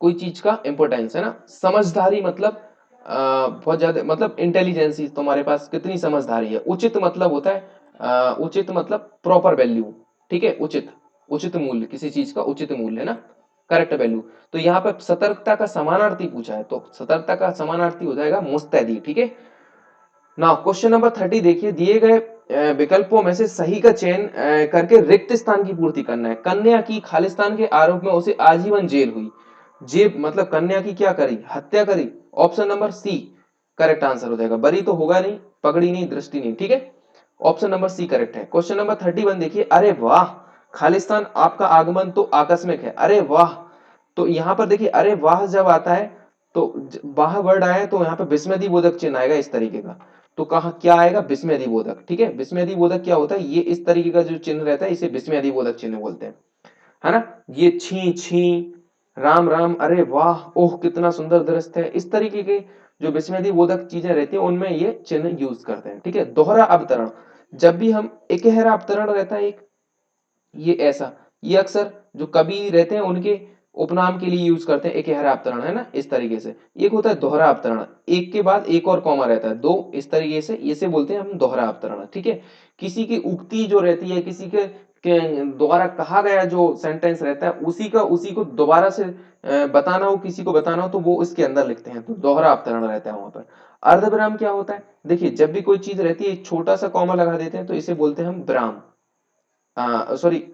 कोई चीज का इंपोर्टेंस है ना। समझदारी मतलब बहुत ज्यादा, मतलब इंटेलिजेंसी, तुम्हारे पास कितनी समझदारी है। उचित मतलब होता है उचित मतलब प्रॉपर वैल्यू, ठीक है, उचित, उचित मूल्य, किसी चीज का उचित मूल्य है ना, करेक्ट वैल्यू। तो यहाँ पे सतर्कता का समानार्थी पूछा है, तो सतर्कता का समानार्थी हो जाएगा मुस्तैदी, ठीक है। नाउ क्वेश्चन नंबर 30 देखिए, दिए गए विकल्पों में से सही का चयन करके रिक्त स्थान की पूर्ति करना है। कन्या की खालिस्तान के आरोप में उसे आजीवन जेल हुई। जेब मतलब कन्या की क्या करी? हत्या करी। Option number C correct answer हो जाएगा। बरी तो होगा नहीं, पगड़ी नहीं, दृष्टि नहीं, ठीक है। ऑप्शन नंबर सी करेक्ट है। क्वेश्चन नंबर 31 देखिए, अरे वाह, खालिस्तान आपका आगमन तो आकस्मिक है, अरे वाह। तो यहाँ पर देखिए अरे वाह जब आता है तो वाह वर्ड आया है तो यहाँ पे विस्मयदिबोधक चिन्ह आएगा इस तरीके का। तो कहा क्या आएगा, विस्मयदिबोधक। ठीक है, विस्मयदिबोधक क्या होता है, ये इस तरीके का जो चिन्ह रहता है इसे विस्मयदिबोधक चिन्ह बोलते हैं, है ना। ये छी छी, राम राम, अरे वाह, ओह कितना सुंदर दृश्य है, इस तरीके के जो विस्मयदिबोधक चीजें रहती है उनमें ये चिन्ह यूज करते हैं। ठीक है, दोहरा अवतरण, जब भी हम इकहरा अवतरण रहता है एक, ये ऐसा, ये अक्सर जो कवि रहते हैं उनके उपनाम के लिए यूज करते हैं, इकहरा अवतरण, है ना, इस तरीके से। एक होता है दोहरा अवतरण, एक के बाद एक और कॉमा रहता है, दो, इस तरीके से इसे बोलते हैं हम दोहरा अवतरण। ठीक है, किसी की उक्ति जो रहती है, किसी के द्वारा कहा गया जो सेंटेंस रहता है उसी को दोबारा से बताना हो, किसी को बताना हो तो वो इसके अंदर लिखते हैं, तो दोहरा अवतरण रहता है वहां पर। अर्धविराम क्या होता है, देखिए जब भी कोई चीज रहती है एक छोटा सा कॉमा लगा देते हैं तो इसे बोलते हैं हम विराम, सॉरी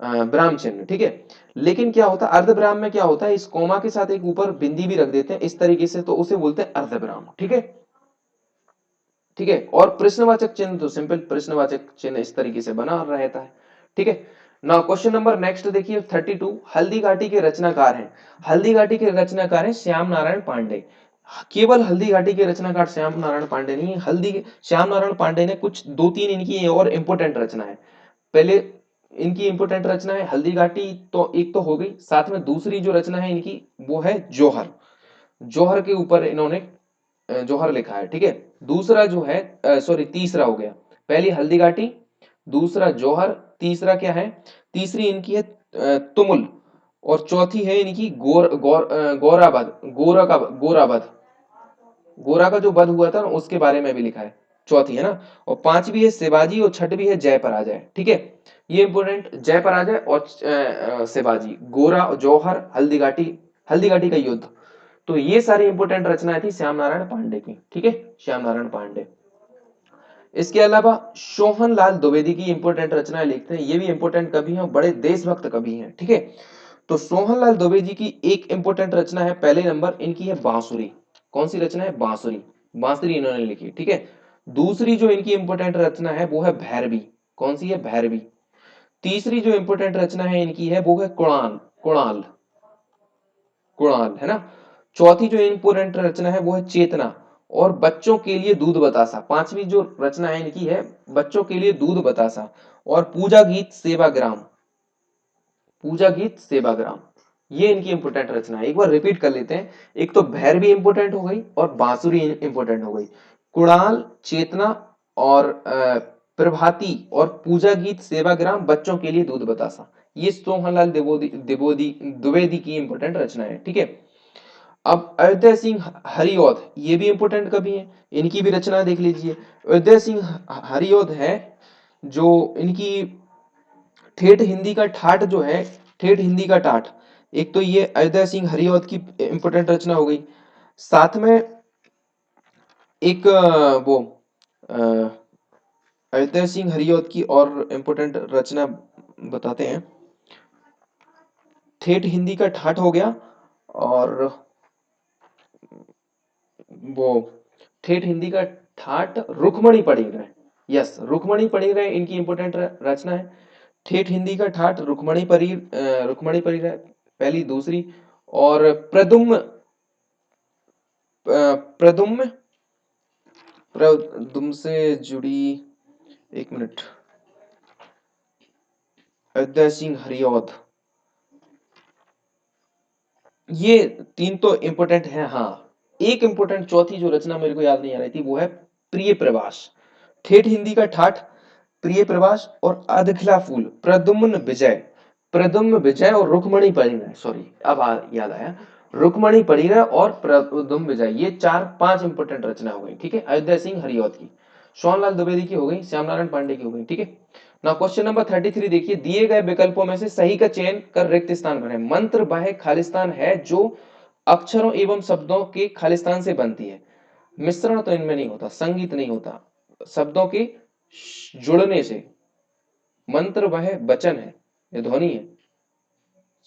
विराम चिन्ह। ठीक है, लेकिन क्या होता है अर्धविराम में, क्या होता है इस कोमा के साथ एक ऊपर बिंदी भी रख देते हैं इस तरीके से, तो उसे बोलते हैं अर्धविराम। ठीक है, ठीक है, और प्रश्नवाचक चिन्ह तो सिंपल प्रश्नवाचक चिन्ह इस तरीके से बना रहता है। ठीक है, नाउ क्वेश्चन नंबर नेक्स्ट देखिए 32, हल्दी घाटी के रचनाकार हैं, हल्दी घाटी के रचनाकार हैं श्याम नारायण पांडे। केवल हल्दी घाटी के रचनाकार श्याम नारायण पांडे नहीं है, श्याम नारायण पांडे ने कुछ दो तीन इनकी और इंपोर्टेंट रचना है। पहले इनकी इंपोर्टेंट रचना है हल्दी घाटी, तो एक तो हो गई, साथ में दूसरी जो रचना है इनकी वो है जौहर, जौहर के ऊपर इन्होंने जौहर लिखा है। ठीक है, दूसरा जो है सॉरी तीसरा हो गया, पहली हल्दी घाटी, दूसरा जौहर, तीसरा क्या है, तीसरी इनकी है तुमुल, और चौथी है इनकी गौराबद, गोराबद, गोरा का जो वध हुआ था ना उसके बारे में भी लिखा है, चौथी है ना। और पांचवी है शिवाजी, और छठवीं है जय पराजय। ठीक है, ये इंपोर्टेंट, जय पराजय और शिवाजी, गोरा, जौहर, हल्दी घाटी का युद्ध, तो ये सारी इंपोर्टेंट रचनाएं थी श्याम नारायण पांडे की। ठीक है, श्याम नारायण पांडे। इसके अलावा सोहन लाल द्विवेदी की इंपोर्टेंट रचनाएं लिखते हैं, ये भी इंपोर्टेंट कवि हैं, बड़े देशभक्त कवि हैं। ठीक है, तो सोहन लाल द्विवेदी की एक इंपोर्टेंट रचना है, पहले नंबर इनकी है बांसुरी। कौन सी रचना है, बांसुरी, बांसुरी इन्होंने लिखी। ठीक है, दूसरी जो इनकी इंपोर्टेंट रचना है वो है भैरवी। कौन सी है, भैरवी। तीसरी जो इंपोर्टेंट रचना है इनकी है वो है कुणाल, कुणाल, कुणाल, है ना। चौथी जो इंपोर्टेंट रचना है वो है चेतना, और बच्चों के लिए दूध बतासा। पांचवी जो रचना है इनकी है बच्चों के लिए दूध बतासा, और पूजा गीत सेवाग्राम, पूजा गीत सेवाग्राम, ये इनकी इंपोर्टेंट रचना है। एक बार रिपीट कर लेते हैं, एक तो भैरवी इंपोर्टेंट हो गई और बांसुरी इंपोर्टेंट हो गई, कुणाल, चेतना, और प्रभाती, और पूजा गीत सेवाग्राम, बच्चों के लिए दूध बतासा, ये सोहनलाल द्विवेदी की इंपोर्टेंट रचना है। ठीक है, अब अयोध्या सिंह हरिऔध, ये भी इंपोर्टेंट कवि हैं, इनकी भी रचना देख लीजिए। अयोध्या सिंह हरिऔध है जो इनकी ठेठ हिंदी का ठाठ जो है, ठेठ हिंदी का ठाठ, एक तो ये अयोध्या सिंह हरिऔध की इंपोर्टेंट रचना हो गई, साथ में एक वो अयोध्या सिंह हरिऔध की और इंपोर्टेंट रचना बताते हैं, ठेठ हिंदी का ठाठ हो गया, और वो ठेठ हिंदी का ठाठ रुक्मणी परिग्रह, यस रुक्मणी परिग्रह इनकी इंपोर्टेंट रचना है। ठेठ हिंदी का ठाठ रुक्मणी परिग्रह, पहली दूसरी, और प्रदुम्न, प्रदुम से जुड़ी, एक मिनट, अयोध्या सिंह हरिऔध, ये तीन तो इंपोर्टेंट है। हाँ, एक इंपोर्टेंट चौथी जो रचना मेरे को याद नहीं आ रही थी वो है प्रिय प्रवास, ठेठ हिंदी का ठाठ, प्रिय प्रवास, और अधखिला फूल, प्रद्युम्न विजय, प्रद्युम्न विजय और रुक्मणी परिणय, सॉरी अब याद आया, रुक्मणी परिणय और प्रद्युम्न विजय, ये चार पांच इंपोर्टेंट रचना हो गई। ठीक है, अयोध्या सिंह हरिऔध की, सोहनलाल द्विवेदी की हो गई, श्यामनारायण पांडे की हो गई। ठीक है, ना क्वेश्चन नंबर 33 देखिए, दिए गए विकल्पों में से सही का चयन कर रिक्त स्थान भरें। मंत्र बाह्य खालिस्तान है जो अक्षरों एवं शब्दों के खालिस्तान से बनती है, मिश्रण तो इनमें नहीं होता, संगीत नहीं होता, शब्दों के जुड़ने से, मंत्र वह वचन है, ये ध्वनि है,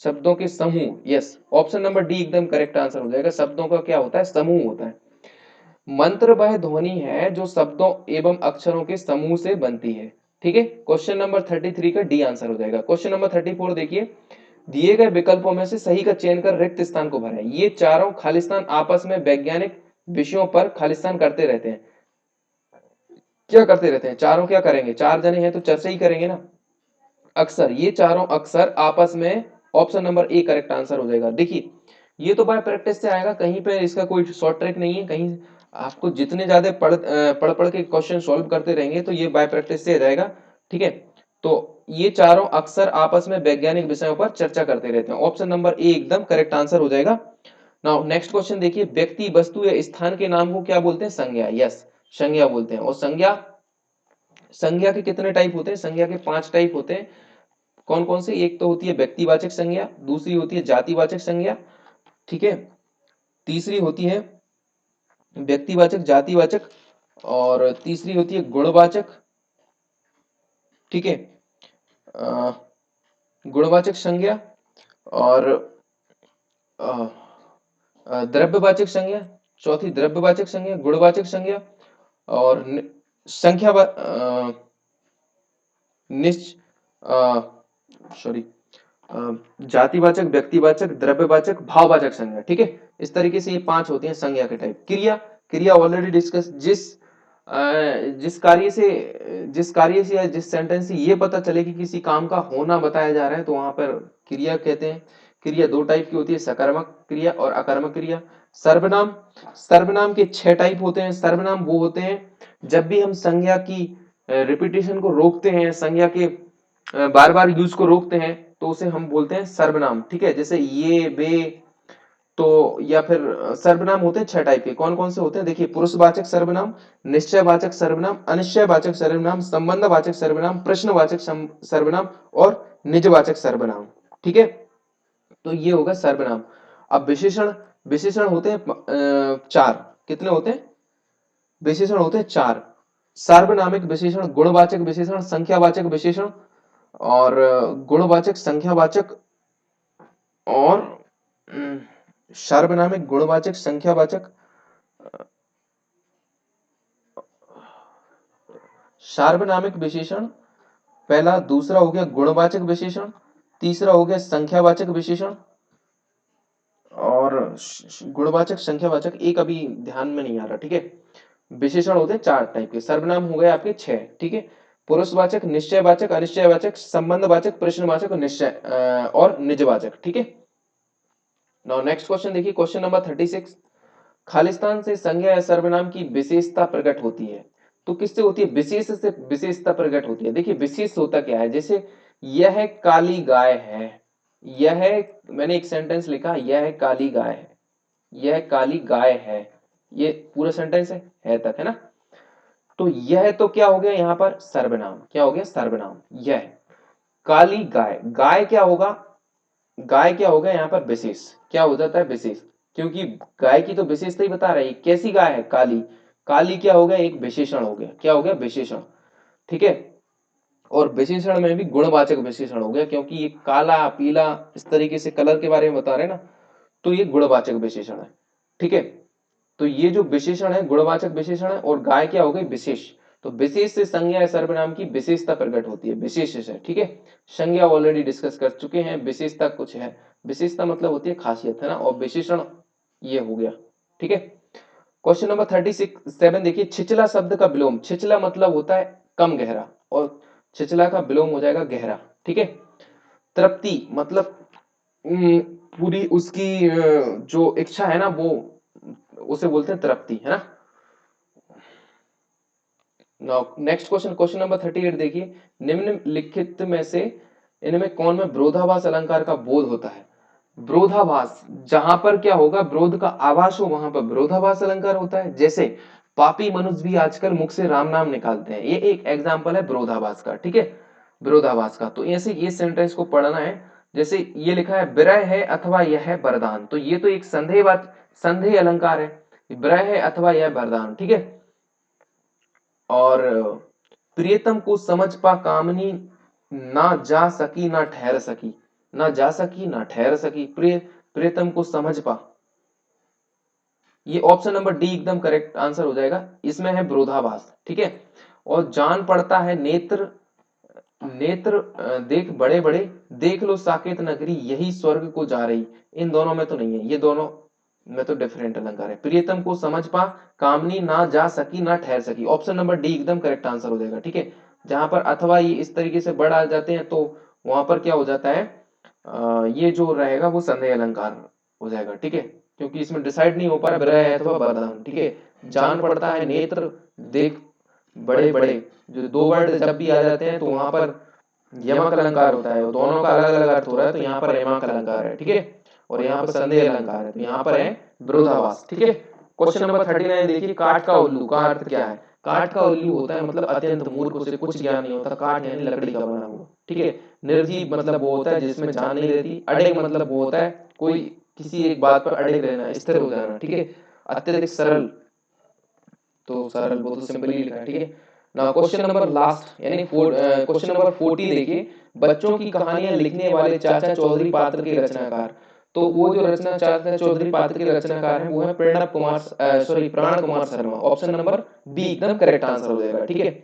शब्दों के समूह, यस ऑप्शन नंबर डी एकदम करेक्ट आंसर हो जाएगा, शब्दों का क्या होता है, समूह होता है। मंत्र वह ध्वनि है जो शब्दों एवं अक्षरों के समूह से बनती है, ठीक है, क्वेश्चन नंबर 33 का डी आंसर हो जाएगा। क्वेश्चन नंबर 34 देखिए, दिए गए विकल्पों में से सही का चयन कर रिक्त स्थान को भरें। ये चारों खालिस्तान आपस में वैज्ञानिक विषयों पर खालिस्तान करते रहते हैं। क्या करते रहते हैं? चारों क्या करेंगे? चार जने हैं तो चर्चा ही करेंगे ना। अक्सर, ये चारों अक्सर आपस में, option number A correct answer हो जाएगा। देखिए, ये तो बाय प्रैक्टिस से आएगा, कहीं पे इसका कोई शॉर्ट ट्रिक नहीं है। कहीं आपको जितने ज्यादा पढ़ पढ़ के क्वेश्चन सॉल्व करते रहेंगे तो ये बाय प्रैक्टिस से आ जाएगा। ठीक है, तो ये चारों अक्सर आपस में वैज्ञानिक विषयों पर चर्चा करते रहते हैं। ऑप्शन नंबर ए एकदम करेक्ट आंसर हो जाएगा। नाउ नेक्स्ट क्वेश्चन देखिए, व्यक्ति, वस्तु या स्थान के नाम को क्या बोलते हैं? संज्ञा। यस, संज्ञा बोलते हैं। और संज्ञा, संज्ञा के कितने टाइप होते हैं? संज्ञा के 5 टाइप होते हैं। कौन कौन से? एक तो होती है व्यक्तिवाचक संज्ञा, दूसरी होती है जातिवाचक संज्ञा, ठीक है, तीसरी होती है व्यक्तिवाचक जातिवाचक, और तीसरी होती है गुणवाचक। ठीक है, अ, गुणवाचक संज्ञा, और द्रव्यवाचक संज्ञा, चौथी द्रव्यवाचक संज्ञा, गुणवाचक संज्ञा, और संख्या निश्च सॉरी जातिवाचक, व्यक्तिवाचक, द्रव्यवाचक, भाववाचक संज्ञा। ठीक है, इस तरीके से ये 5 होती हैं संज्ञा के टाइप। क्रिया, क्रिया ऑलरेडी डिस्कस। जिस कार्य से या जिस सेंटेंस से ये पता चले कि किसी काम का होना बताया जा रहा है तो वहां पर क्रिया कहते हैं। क्रिया 2 टाइप की होती है, सकर्मक क्रिया और अकर्मक क्रिया। सर्वनाम, सर्वनाम के 6 टाइप होते हैं। सर्वनाम वो होते हैं जब भी हम संज्ञा की रिपीटेशन को रोकते हैं, संज्ञा के बार बार यूज को रोकते हैं, तो उसे हम बोलते हैं सर्वनाम। ठीक है, जैसे ये, वे, तो, या फिर सर्वनाम होते हैं 6 टाइप के। कौन कौन से होते हैं? देखिए, पुरुषवाचक सर्वनाम, निश्चयवाचक सर्वनाम, अनिश्चयवाचक सर्वनाम, संबंधवाचक सर्वनाम, प्रश्नवाचक सर्वनाम, और निजवाचक सर्वनाम। ठीक है, तो ये होगा सर्वनाम। अब विशेषण, विशेषण होते हैं 4। कितने होते हैं? विशेषण होते हैं 4। सार्वनामिक विशेषण, गुणवाचक विशेषण, संख्यावाचक विशेषण, और गुणवाचक, संख्यावाचक, और सार्वनामिक, गुणवाचक, संख्यावाचक, सार्वनामिक विशेषण पहला, दूसरा हो गया गुणवाचक विशेषण, तीसरा हो गया संख्यावाचक विशेषण, और गुणवाचक, संख्यावाचक एक अभी ध्यान में नहीं आ रहा। ठीक है, विशेषण होते हैं 4 टाइप के। सर्वनाम हो गए आपके 6। ठीक है, पुरुषवाचक, निश्चयवाचक, अनिश्चयवाचक, संबंधवाचक, प्रश्नवाचक, और निश्चय और निजवाचक। ठीक है, नाउ नेक्स्ट क्वेश्चन देखिए, क्वेश्चन नंबर 36। खालिस्तान से संज्ञा या सर्वनाम की विशेषता प्रकट होती है। तो किससे होती है? विशेष से विशेषता प्रकट होती है। देखिए, विशेष होता क्या है? जैसे यह काली गाय है, यह, मैंने एक सेंटेंस लिखा, यह काली गाय है, यह काली गाय है, ये पूरा सेंटेंस है तक, है ना। तो यह तो क्या हो गया यहाँ पर? सर्वनाम। क्या हो गया? सर्वनाम। यह काली गाय, गाय क्या होगा? गाय क्या होगा यहाँ पर? विशेष। क्या हो जाता है? विशेष, क्योंकि गाय की तो विशेषता ही बता रही है। कैसी गाय है? काली। काली क्या हो गया? एक विशेषण हो गया। क्या हो गया? विशेषण। ठीक है, और विशेषण में भी गुणवाचक विशेषण हो गया, क्योंकि ये काला, पीला, इस तरीके से कलर के बारे में बता रहे हैं ना, तो ये गुणवाचक विशेषण है। ठीक है, तो ये जो विशेषण है गुणवाचक विशेषण है, और गाय क्या हो गई? विशेष। तो विशेष से संज्ञा या सर्वनाम की विशेषता प्रकट होती है, विशेष से। ठीक है, संज्ञा ऑलरेडी डिस्कस कर चुके हैं, विशेषता कुछ है। विशेषता मतलब होती है खासियत, है ना, और विशेषण ये हो गया। ठीक है, क्वेश्चन नंबर 37 देखिए, छिचला शब्द का विलोम, छिचला मतलब होता है कम गहरा, और छिचला का विलोम हो जाएगा गहरा। ठीक है, तृप्ति मतलब पूरी उसकी जो इच्छा है ना, वो उसे बोलते हैं तृप्ति, है ना। Now next question, question number 38 देखिए, निम्नलिखित में से इनमें कौन में विरोधाभास अलंकार का बोध होता है? विरोधाभास, जहां पर क्या होगा? विरोध का आभास हो, वहां पर विरोधाभास अलंकार होता है। जैसे पापी मनुष्य भी आजकल मुख से राम नाम निकालते हैं, ये एक एग्जांपल है विरोधाभास का। ठीक है, विरोधाभास का। तो ऐसे ये सेंटेंस को पढ़ना है। जैसे ये लिखा है, विरह है अथवा यह है वरदान, तो ये तो एक संदेह अलंकार है। विरह है अथवा यह वरदान। ठीक है, और प्रियतम को समझ पा कामनी, ना जा सकी ना ठहर सकी, ना जा सकी ना ठहर सकी, प्रियतम को समझ पा, ये ऑप्शन नंबर डी एकदम करेक्ट आंसर हो जाएगा। इसमें है विरोधाभास। ठीक है, और जान पड़ता है नेत्र, नेत्र देख बड़े बड़े, देख लो साकेत नगरी यही स्वर्ग को जा रही। इन दोनों में तो नहीं है, ये दोनों में तो डिफरेंट अलंकार है। प्रियतम को समझ पा, कामनी ना जा सकी ना ठहर सकी। ऑप्शन नंबर डी एकदम करेक्ट आंसर हो जाएगा। ठीक है, जहां पर अथवा ये इस तरीके से बढ़ आ जाते हैं तो वहां पर क्या हो जाता है, ये जो रहेगा वो संदेह अलंकार हो जाएगा। ठीक है, क्योंकि इसमें डिसाइड नहीं हो पा रहा विरह है अथवा वरदान। ठीक है, जान पड़ता है नेत्र देख बड़े बड़े, जो दो वर्ड जब भी आ जाते हैं तो वहां पर यमक अलंकार होता है, दोनों का अलग अलग अर्थ हो रहा है, तो यहाँ पर यमक अलंकार है। ठीक है, और यहाँ पर संदेह अलंकार है, तो यहाँ पर है विरोधाभास। ठीक है, क्वेश्चन नंबर 39 देखिए, काठ का उल्लू का अर्थ क्या है। काठ का उल्लू होता है मतलब अत्यंत मूर्ख, उसे कुछ ज्ञान नहीं होता। काठ यानी लकड़ी का बना हुआ। ठीक है, निर्जीव मतलब वो होता है जिसमें जान नहीं रहती। अड़ेग मतलब वो होता है कोई किसी एक बात पर अड़ेग रहना, स्थिर हो जाना। ठीक है, अत्यधिक सरल, तो सरल वो तो सिंपल ही लिखा है। ठीक है, ना क्वेश्चन नंबर लास्ट यानी क्वेश्चन नंबर 40 देखिए, बच्चों की कहानियां लिखने वाले चाचा चौधरी पात्र के रचनाकार। तो वो जो रचना चाचा चौधरी पात्र के रचनाकार हैं वो है Pranab Kumar, sorry Pran Kumar Sharma. Option number B एकदम करेक्ट आंसर हो जाएगा। ठीक है,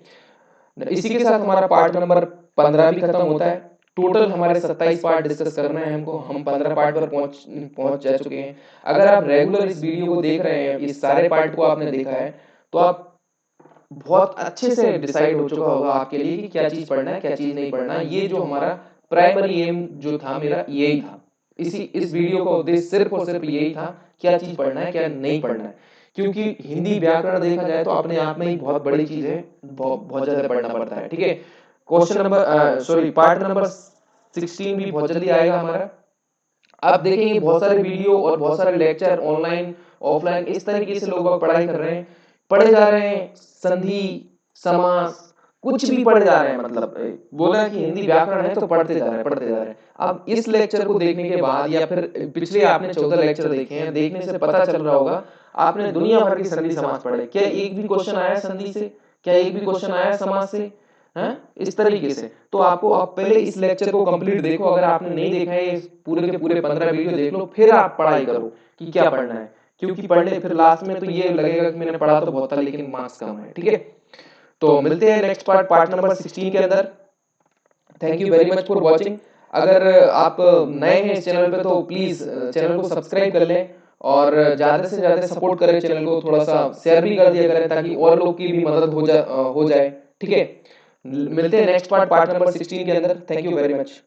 इसी के साथ हमारा पार्ट नंबर 15 भी खत्म होता है। टोटल हमारे 27 पार्ट डिस्कस करना है हमको, हम 15 पार्ट पर पहुंच जा चुके हैं। अगर आप रेगुलर इस वीडियो को देख रहे हैं, इस सारे पार्ट को आपने देखा है, तो आप बहुत अच्छे से डिसाइड हो चुका होगा आपके लिए कि क्या चीज पढ़ना है क्या चीज नहीं पढ़ना है। ये जो हमारा प्राइमरी एम जो था मेरा यही था, इस वीडियो का उद्देश्य सिर्फ और सिर्फ यही था, क्या चीज पढ़ना है क्या नहीं पढ़ना है। क्योंकि हिंदी व्याकरण देखा जाए तो अपने आप में ही बहुत बड़ी चीज है, बहुत ज्यादा पढ़ना पड़ता है। ठीक है, question number sorry part number 16 भी बहुत जल्दी आएगा हमारा। आप देखेंगे बहुत सारे वीडियो और बहुत सारे लेक्चर ऑनलाइन ऑफलाइन इस तरीके से लोग पढ़ाई कर रहे हैं, पढ़े जा रहे हैं संधि समास, कुछ भी पढ़े जा रहे हैं। मतलब बोला कि हिंदी व्याकरण है तो पढ़ते जा रहे हैं पढ़ते जा रहे हैं। अब इस लेक्चर को देखने के बाद या फिर पिछले आपने 14 लेक्चर देखे हैं, देखने से पता चल रहा होगा आपने दुनिया भर की संधि समास पढ़े, क्या एक भी क्वेश्चन आया संधि से, क्या एक भी क्वेश्चन आया समास से है इस तरीके से। तो आपको आप पहले इस लेक्चर को कंप्लीट देखो, अगर आपने नहीं देखा है पूरे के पूरे 15 वीडियो देख लो, फिर आप पढ़ाई करो कि क्या पढ़ना है। क्योंकि पढ़ने फिर लास्ट में तो ये लगेगा कि मैंने पढ़ा तो बहुत था लेकिन मार्क्स कम है। ठीक है, तो मिलते हैं नेक्स्ट पार्ट पार्ट नंबर 16 के अंदर। Thank you very much for watching. अगर आप नए हैं इस चैनल पे तो प्लीज चैनल को सब्सक्राइब कर लें और ज्यादा से ज्यादा सपोर्ट करें चैनल को, थोड़ा सा शेयर भी कर दिया करें ताकि और लोग की भी मदद हो जाए। ठीक है, मिलते हैं नेक्स्ट पार्ट पार्ट नंबर 16 के अंदर। Thank you very much.